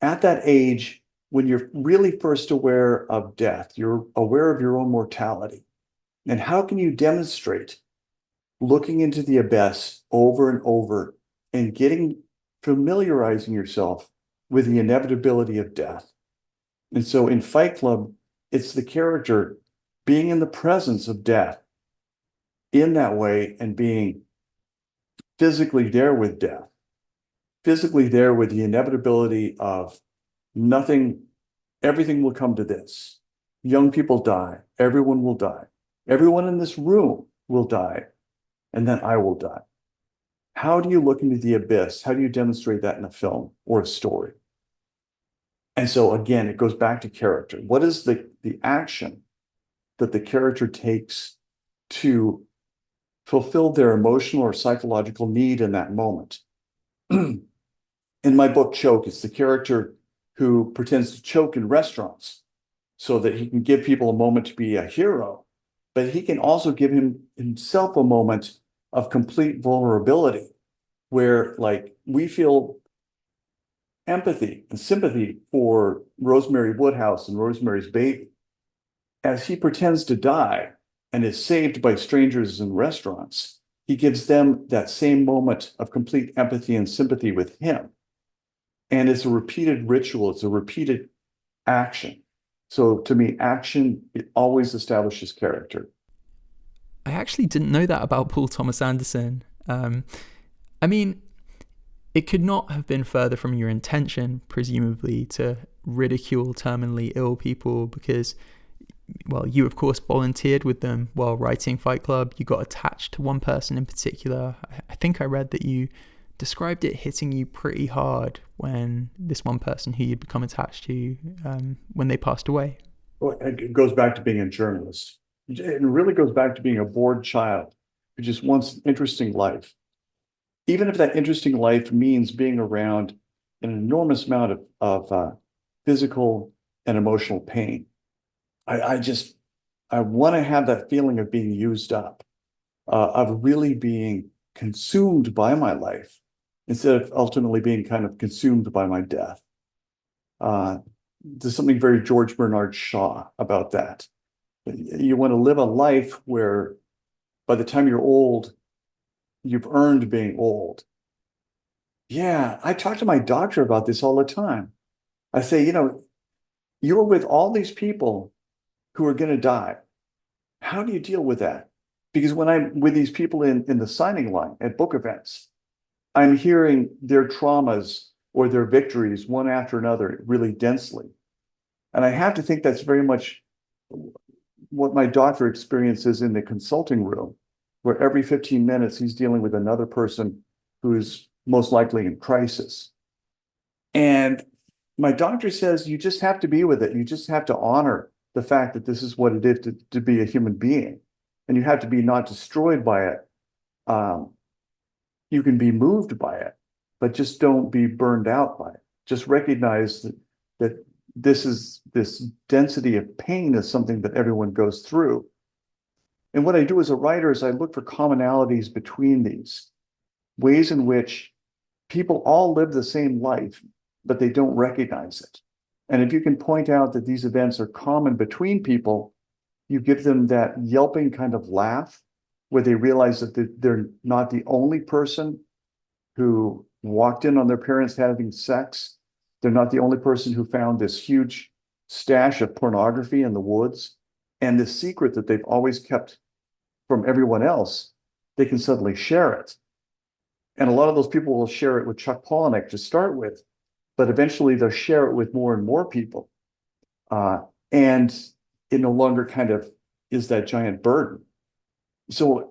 at that age when you're really first aware of death, you're aware of your own mortality. And how can you demonstrate looking into the abyss over and over and familiarizing yourself with the inevitability of death? And so in Fight Club, it's the character being in the presence of death in that way and being physically there with death, physically there with the inevitability of nothing, everything will come to this. Young people die, everyone will die. Everyone in this room will die, and then I will die. How do you look into the abyss? How do you demonstrate that in a film or a story? And so again, it goes back to character. What is the action that the character takes to fulfill their emotional or psychological need in that moment? In my book, Choke, it's the character who pretends to choke in restaurants so that he can give people a moment to be a hero, but he can also give himself a moment of complete vulnerability where, like, we feel empathy and sympathy for Rosemary Woodhouse and Rosemary's Baby as he pretends to die and is saved by strangers in restaurants. He gives them that same moment of complete empathy and sympathy with him. And it's a repeated ritual. It's a repeated action. So to me, action, it always establishes character. I actually didn't know that about Paul Thomas Anderson. I mean, it could not have been further from your intention, presumably, to ridicule terminally ill people because, well, you, of course, volunteered with them while writing Fight Club. You got attached to one person in particular. I think I read that you described it hitting you pretty hard when this one person who you'd become attached to, when they passed away. Well, it goes back to being a journalist. It really goes back to being a bored child who just wants an interesting life. Even if that interesting life means being around an enormous amount of physical and emotional pain. I want to have that feeling of being used up, of really being consumed by my life instead of ultimately being kind of consumed by my death. There's something very George Bernard Shaw about that. You want to live a life where by the time you're old, you've earned being old. Yeah, I talk to my doctor about this all the time. I say, you're with all these people who are going to die. How do you deal with that? Because when I'm with these people in the signing line at book events, I'm hearing their traumas or their victories one after another really densely. And I have to think that's very much what my doctor experiences in the consulting room, where every 15 minutes he's dealing with another person who's most likely in crisis. And my doctor says, you just have to be with it. You just have to honor the fact that this is what it is to be a human being. And you have to be not destroyed by it. You can be moved by it, but just don't be burned out by it. Just recognize that this density of pain is something that everyone goes through. And what I do as a writer is I look for commonalities between these, ways in which people all live the same life, but they don't recognize it. And if you can point out that these events are common between people, you give them that yelping kind of laugh where they realize that they're not the only person who walked in on their parents having sex. They're not the only person who found this huge stash of pornography in the woods. And this secret that they've always kept from everyone else, they can suddenly share it. And a lot of those people will share it with Chuck Palahniuk to start with, but eventually they'll share it with more and more people. And it no longer kind of is that giant burden. So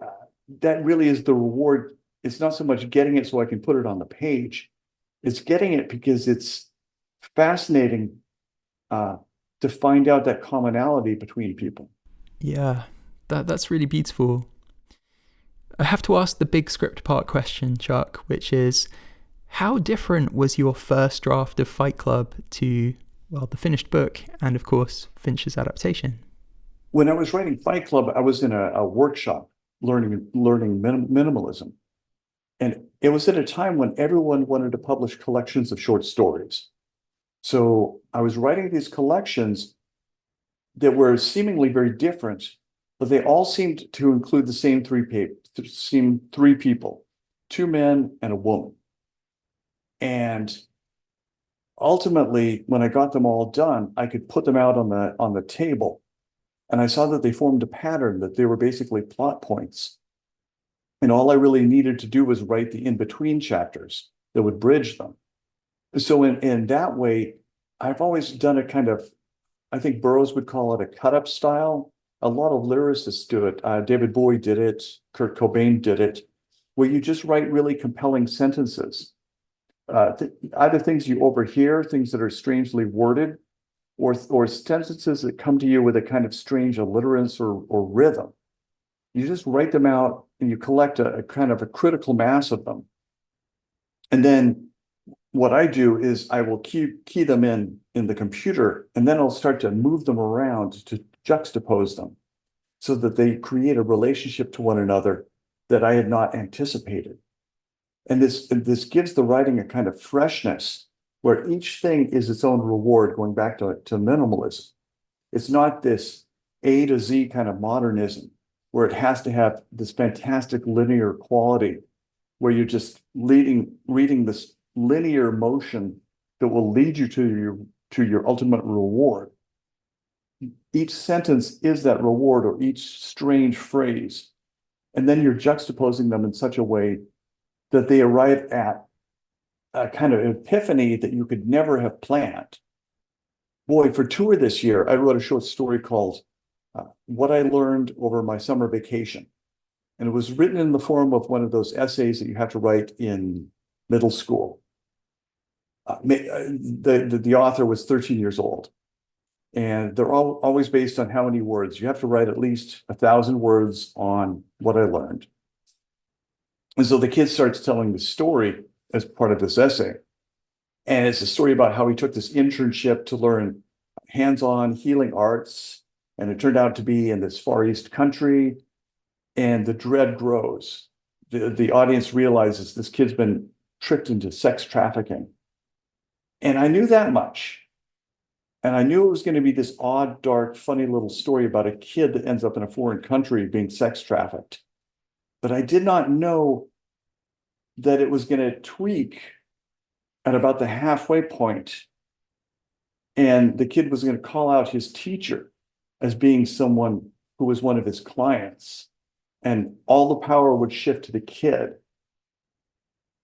that really is the reward. It's not so much getting it so I can put it on the page. It's getting it because it's fascinating to find out that commonality between people. Yeah, that's really beautiful. I have to ask the big script part question, Chuck, which is, how different was your first draft of Fight Club to, well, the finished book and, of course, Fincher's adaptation? When I was writing Fight Club, I was in a workshop learning minimalism. And it was at a time when everyone wanted to publish collections of short stories. So I was writing these collections that were seemingly very different, but they all seemed to include the same three people, two men and a woman. And ultimately, when I got them all done, I could put them out on the table, and I saw that they formed a pattern, that they were basically plot points. And all I really needed to do was write the in-between chapters that would bridge them. So in that way, I've always done a kind of, I think Burroughs would call it a cut-up style. A lot of lyricists do it. David Bowie did it. Kurt Cobain did it, where you just write really compelling sentences. Either things you overhear, things that are strangely worded, or sentences that come to you with a kind of strange alliterance or rhythm. You just write them out and you collect a kind of a critical mass of them. And then what I do is I will key them in the computer, and then I'll start to move them around to juxtapose them so that they create a relationship to one another that I had not anticipated. And this gives the writing a kind of freshness where each thing is its own reward, going back to minimalism. It's not this A to Z kind of modernism where it has to have this fantastic linear quality where you're just reading this linear motion that will lead you to your ultimate reward. Each sentence is that reward, or each strange phrase. And then you're juxtaposing them in such a way that they arrive at a kind of epiphany that you could never have planned. Boy, for tour this year, I wrote a short story called What I Learned Over My Summer Vacation. And it was written in the form of one of those essays that you have to write in middle school. The author was 13 years old. And they're always based on how many words. You have to write at least 1,000 words on what I learned. And so the kid starts telling the story as part of this essay. And it's a story about how he took this internship to learn hands-on healing arts. And it turned out to be in this Far East country. And the dread grows. The audience realizes this kid's been tricked into sex trafficking. And I knew that much. And I knew it was going to be this odd, dark, funny little story about a kid that ends up in a foreign country being sex trafficked. But I did not know that it was going to tweak at about the halfway point, and the kid was going to call out his teacher as being someone who was one of his clients, and all the power would shift to the kid.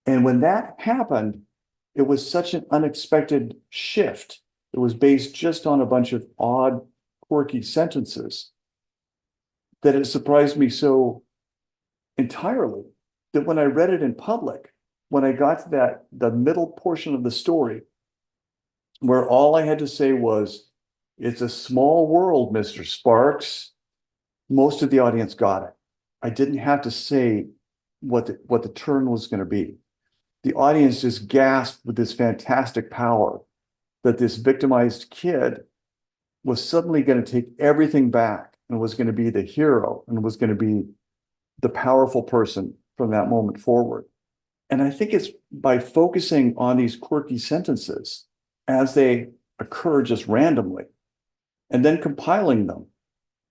And when that happened, it was such an unexpected shift. It was based just on a bunch of odd, quirky sentences that it surprised me so entirely that when I read it in public, when I got to the middle portion of the story, where all I had to say was, "It's a small world, Mr. Sparks," most of the audience got it. I didn't have to say what the turn was going to be. The audience just gasped with this fantastic power that this victimized kid was suddenly going to take everything back and was going to be the hero and was going to be the powerful person from that moment forward. And I think it's by focusing on these quirky sentences as they occur just randomly, and then compiling them,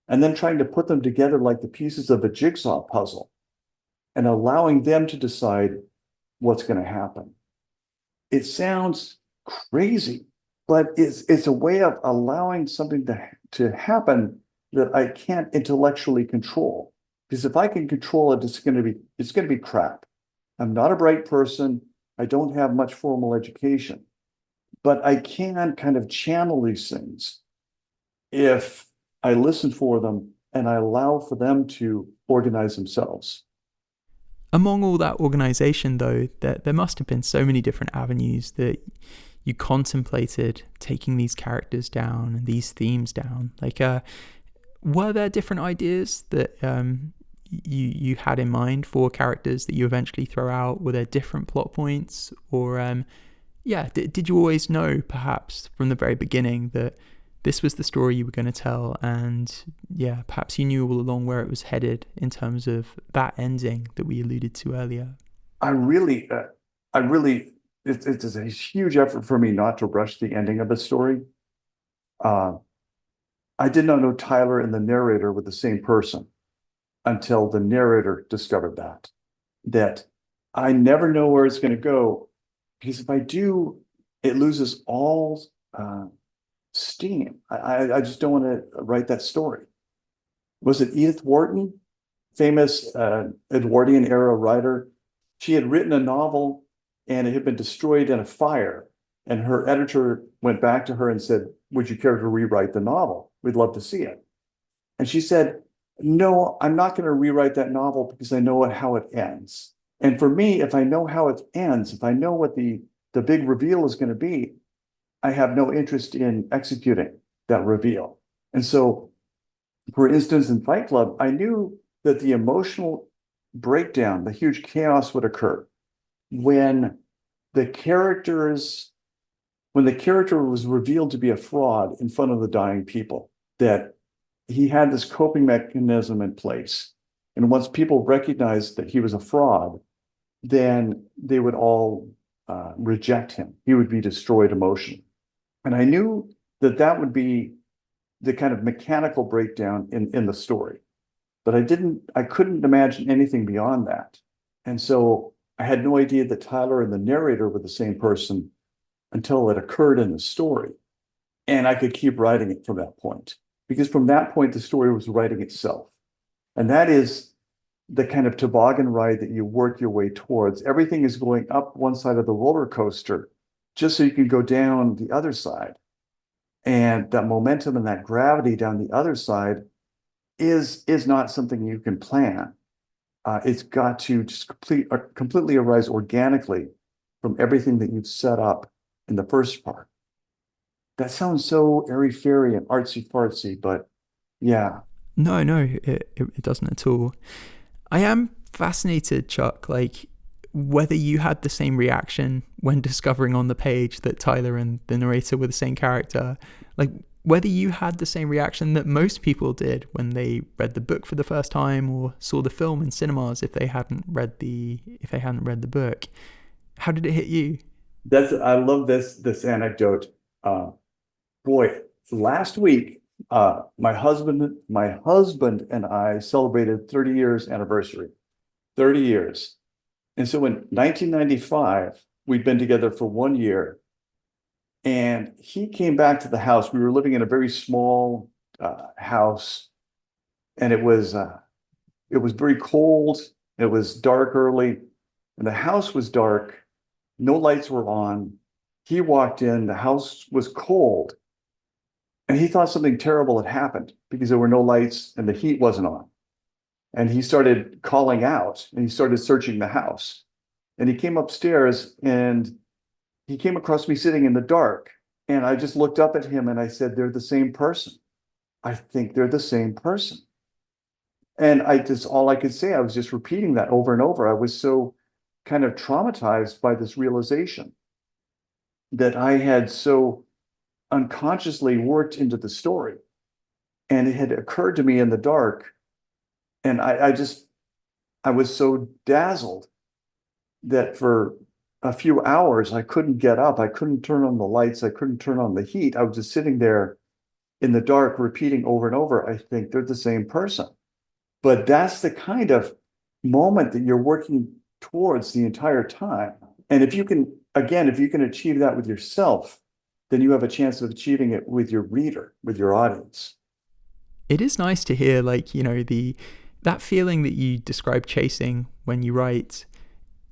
and then trying to put them together like the pieces of a jigsaw puzzle, and allowing them to decide what's going to happen. It sounds crazy, but it's a way of allowing something to happen that I can't intellectually control. Because if I can control it, it's going to be crap. I'm not a bright person. I don't have much formal education, but I can kind of channel these things if I listen for them and I allow for them to organize themselves. Among all that organization, though, there must have been so many different avenues that you contemplated taking these characters down and these themes down. Like, were there different ideas that you had in mind for characters that you eventually throw out? Were there different plot points? Or, did you always know, perhaps, from the very beginning that this was the story you were going to tell, and perhaps you knew all along where it was headed in terms of that ending that we alluded to earlier? I really, it's a huge effort for me not to rush the ending of the story. Uh, I did not know Tyler and the narrator were the same person until the narrator discovered that I never know where it's going to go, because if I do, it loses all steam. I just don't want to write that story. Was it Edith Wharton, famous Edwardian era writer? She had written a novel and it had been destroyed in a fire. And her editor went back to her and said, "Would you care to rewrite the novel? We'd love to see it." And she said, "No, I'm not going to rewrite that novel because I know how it ends. And for me, if I know how it ends, if I know what the big reveal is going to be, I have no interest in executing that reveal." And so, for instance, in Fight Club, I knew that the emotional breakdown, the huge chaos would occur when the characters, when the character was revealed to be a fraud in front of the dying people, that he had this coping mechanism in place. And once people recognized that he was a fraud, then they would all reject him. He would be destroyed emotionally. And I knew that that would be the kind of mechanical breakdown in the story. But I couldn't imagine anything beyond that. And so I had no idea that Tyler and the narrator were the same person until it occurred in the story. And I could keep writing it from that point, because from that point, the story was writing itself. And that is the kind of toboggan ride that you work your way towards. Everything is going up one side of the roller coaster just so you can go down the other side. And that momentum and that gravity down the other side is not something you can plan. It's got to just completely arise organically from everything that you've set up in the first part. That sounds so airy-fairy and artsy-fartsy, but yeah. No, it doesn't at all. I am fascinated, Chuck, like whether you had the same reaction when discovering on the page that Tyler and the narrator were the same character, like whether you had the same reaction that most people did when they read the book for the first time or saw the film in cinemas if they hadn't read the book. How did it hit you? I love this anecdote. Uh, Boy, last week, my husband and I celebrated 30 years anniversary. 30 years. And so in 1995, we'd been together for 1 year, and he came back to the house. We were living in a very small house, and it was very cold. It was dark early, and the house was dark. No lights were on. He walked in, the house was cold, and he thought something terrible had happened because there were no lights and the heat wasn't on. And he started calling out and he started searching the house. And he came upstairs and he came across me sitting in the dark. And I just looked up at him and I said, "They're the same person. I think they're the same person." And all I could say, I was just repeating that over and over. I was so kind of traumatized by this realization that I had so unconsciously worked into the story. And it had occurred to me in the dark. And I was so dazzled that for a few hours, I couldn't get up. I couldn't turn on the lights. I couldn't turn on the heat. I was just sitting there in the dark, repeating over and over, "I think they're the same person." But that's the kind of moment that you're working towards the entire time. And if you can achieve that with yourself, then you have a chance of achieving it with your reader, with your audience. It is nice to hear, like, the that feeling that you describe chasing when you write.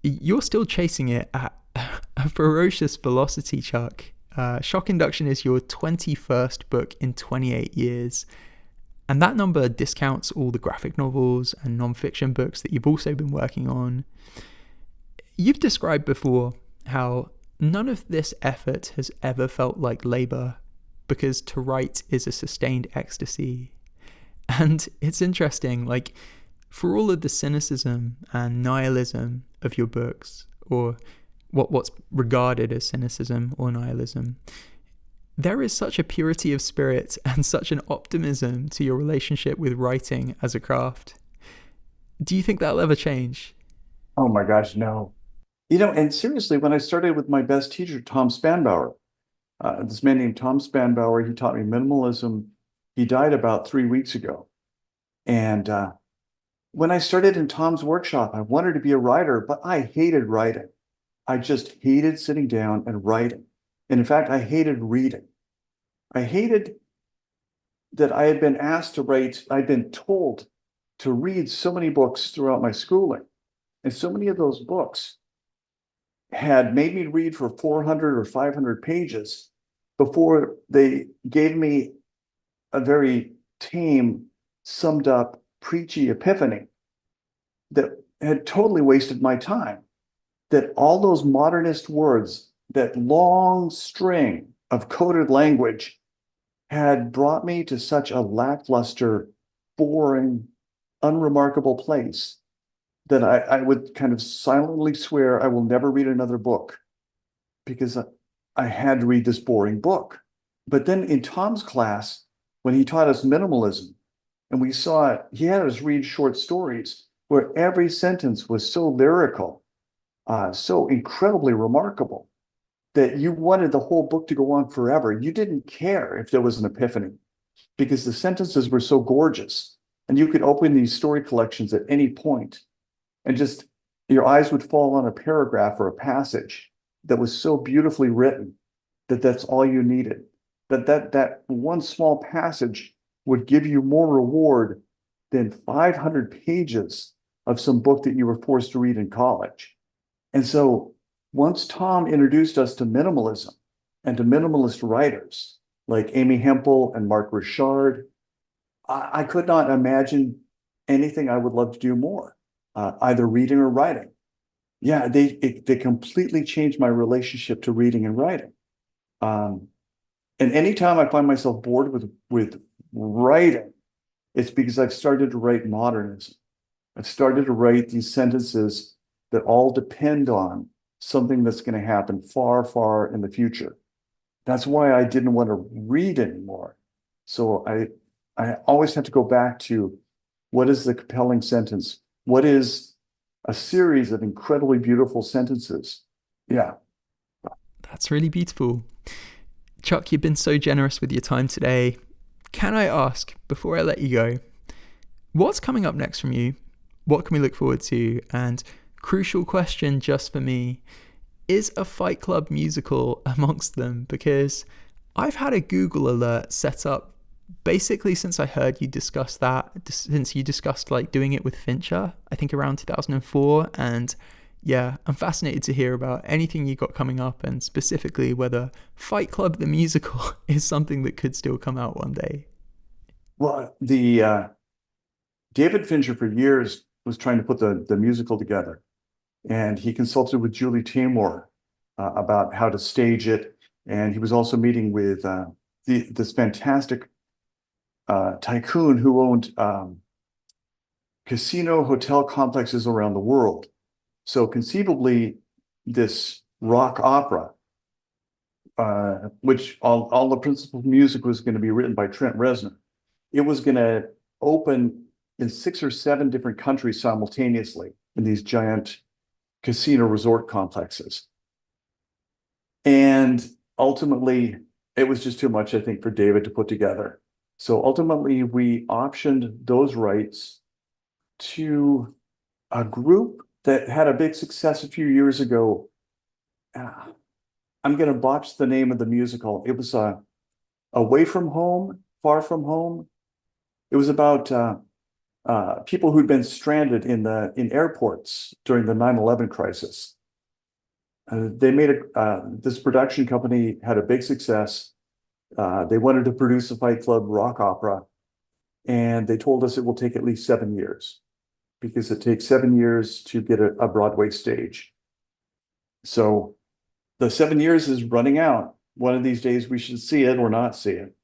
You're still chasing it at a ferocious velocity, Chuck. Shock Induction is your 21st book in 28 years. And that number discounts all the graphic novels and non-fiction books that you've also been working on. You've described before how none of this effort has ever felt like labor, because to write is a sustained ecstasy. And it's interesting, like, for all of the cynicism and nihilism of your books, or what's regarded as cynicism or nihilism, there is such a purity of spirit and such an optimism to your relationship with writing as a craft. Do you think that'll ever change? Oh my gosh, no. And seriously, when I started with my best teacher, Tom Spanbauer, this man named Tom Spanbauer, he taught me minimalism He died about 3 weeks ago. And when I started in Tom's workshop, I wanted to be a writer, but I hated writing. I just hated sitting down and writing. And in fact, I hated reading. I hated that I had been asked to write, I'd been told to read so many books throughout my schooling. And so many of those books had made me read for 400 or 500 pages before they gave me a very tame, summed up, preachy epiphany that had totally wasted my time. That all those modernist words, that long string of coded language, had brought me to such a lackluster, boring, unremarkable place that I would kind of silently swear I will never read another book because I had to read this boring book. But then in Tom's class, when he taught us minimalism, and we saw it, he had us read short stories where every sentence was so lyrical, so incredibly remarkable, that you wanted the whole book to go on forever. You didn't care if there was an epiphany because the sentences were so gorgeous. And you could open these story collections at any point and just your eyes would fall on a paragraph or a passage that was so beautifully written that that's all you needed. That one small passage would give you more reward than 500 pages of some book that you were forced to read in college. And so once Tom introduced us to minimalism and to minimalist writers like Amy Hempel and Mark Richard, I could not imagine anything I would love to do more, either reading or writing. Yeah, they completely changed my relationship to reading and writing. And anytime I find myself bored with writing, it's because I've started to write modernism. I've started to write these sentences that all depend on something that's going to happen far, far in the future. That's why I didn't want to read anymore. So I always have to go back to what is the compelling sentence? What is a series of incredibly beautiful sentences? Yeah. That's really beautiful. Chuck, you've been so generous with your time today. Can I ask, before I let you go, what's coming up next from you? What can we look forward to? And crucial question just for me, is a Fight Club musical amongst them? Because I've had a Google alert set up basically since I heard you discuss that, since you discussed like doing it with Fincher, I think around 2004. And yeah, I'm fascinated to hear about anything you got coming up and specifically whether Fight Club the musical is something that could still come out one day. Well, the David Fincher for years was trying to put the musical together, and he consulted with Julie Taymor about how to stage it. And he was also meeting with this fantastic tycoon who owned casino hotel complexes around the world. So conceivably, this rock opera, which all the principal music was going to be written by Trent Reznor, it was going to open in 6 or 7 different countries simultaneously in these giant casino resort complexes. And ultimately, it was just too much, I think, for David to put together. So ultimately, we optioned those rights to a group that had a big success a few years ago. I'm going to botch the name of the musical. It was Away from Home, Far from Home. It was about people who'd been stranded in airports during the 9/11 crisis. They made this production company had a big success. They wanted to produce a Fight Club rock opera, and they told us it will take at least 7 years because it takes 7 years to get a Broadway stage. So the 7 years is running out. One of these days we should see it or not see it.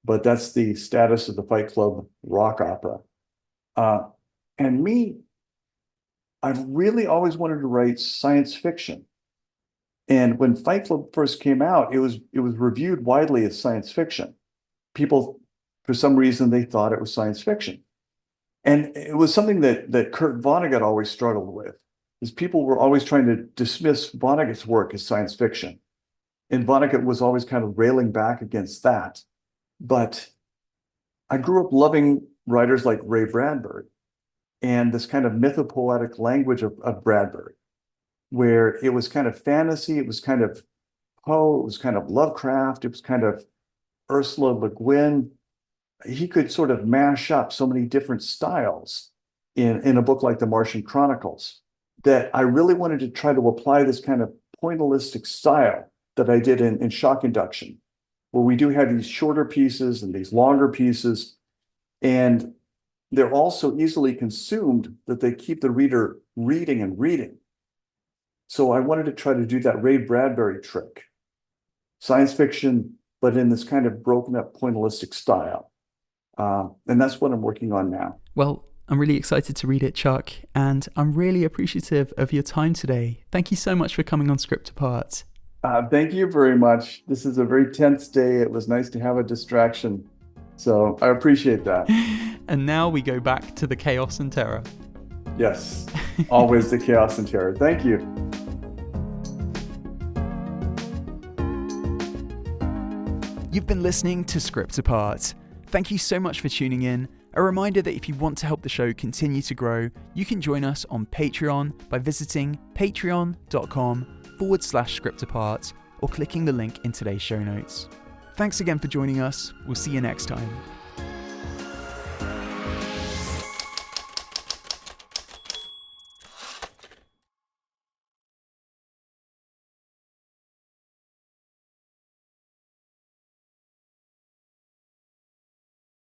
But that's the status of the Fight Club rock opera. And me, I've really always wanted to write science fiction. And when Fight Club first came out, it was reviewed widely as science fiction. People, for some reason, they thought it was science fiction. And it was something that Kurt Vonnegut always struggled with, is people were always trying to dismiss Vonnegut's work as science fiction. And Vonnegut was always kind of railing back against that. But I grew up loving writers like Ray Bradbury and this kind of mythopoetic language of Bradbury, where it was kind of fantasy, it was kind of Poe, it was kind of Lovecraft, it was kind of Ursula Le Guin. He could sort of mash up so many different styles in a book like The Martian Chronicles that I really wanted to try to apply this kind of pointillistic style that I did in Shock Induction, where we do have these shorter pieces and these longer pieces, and they're all so easily consumed that they keep the reader reading and reading. So I wanted to try to do that Ray Bradbury trick, science fiction, but in this kind of broken up pointillistic style. And that's what I'm working on now. Well, I'm really excited to read it, Chuck, and I'm really appreciative of your time today. Thank you so much for coming on Script Apart. Thank you very much. This is a very tense day. It was nice to have a distraction. So I appreciate that. And now we go back to the chaos and terror. Yes, always the chaos and terror. Thank you. You've been listening to Script Apart. Thank you so much for tuning in. A reminder that if you want to help the show continue to grow, you can join us on Patreon by visiting patreon.com/scriptapart or clicking the link in today's show notes. Thanks again for joining us. We'll see you next time.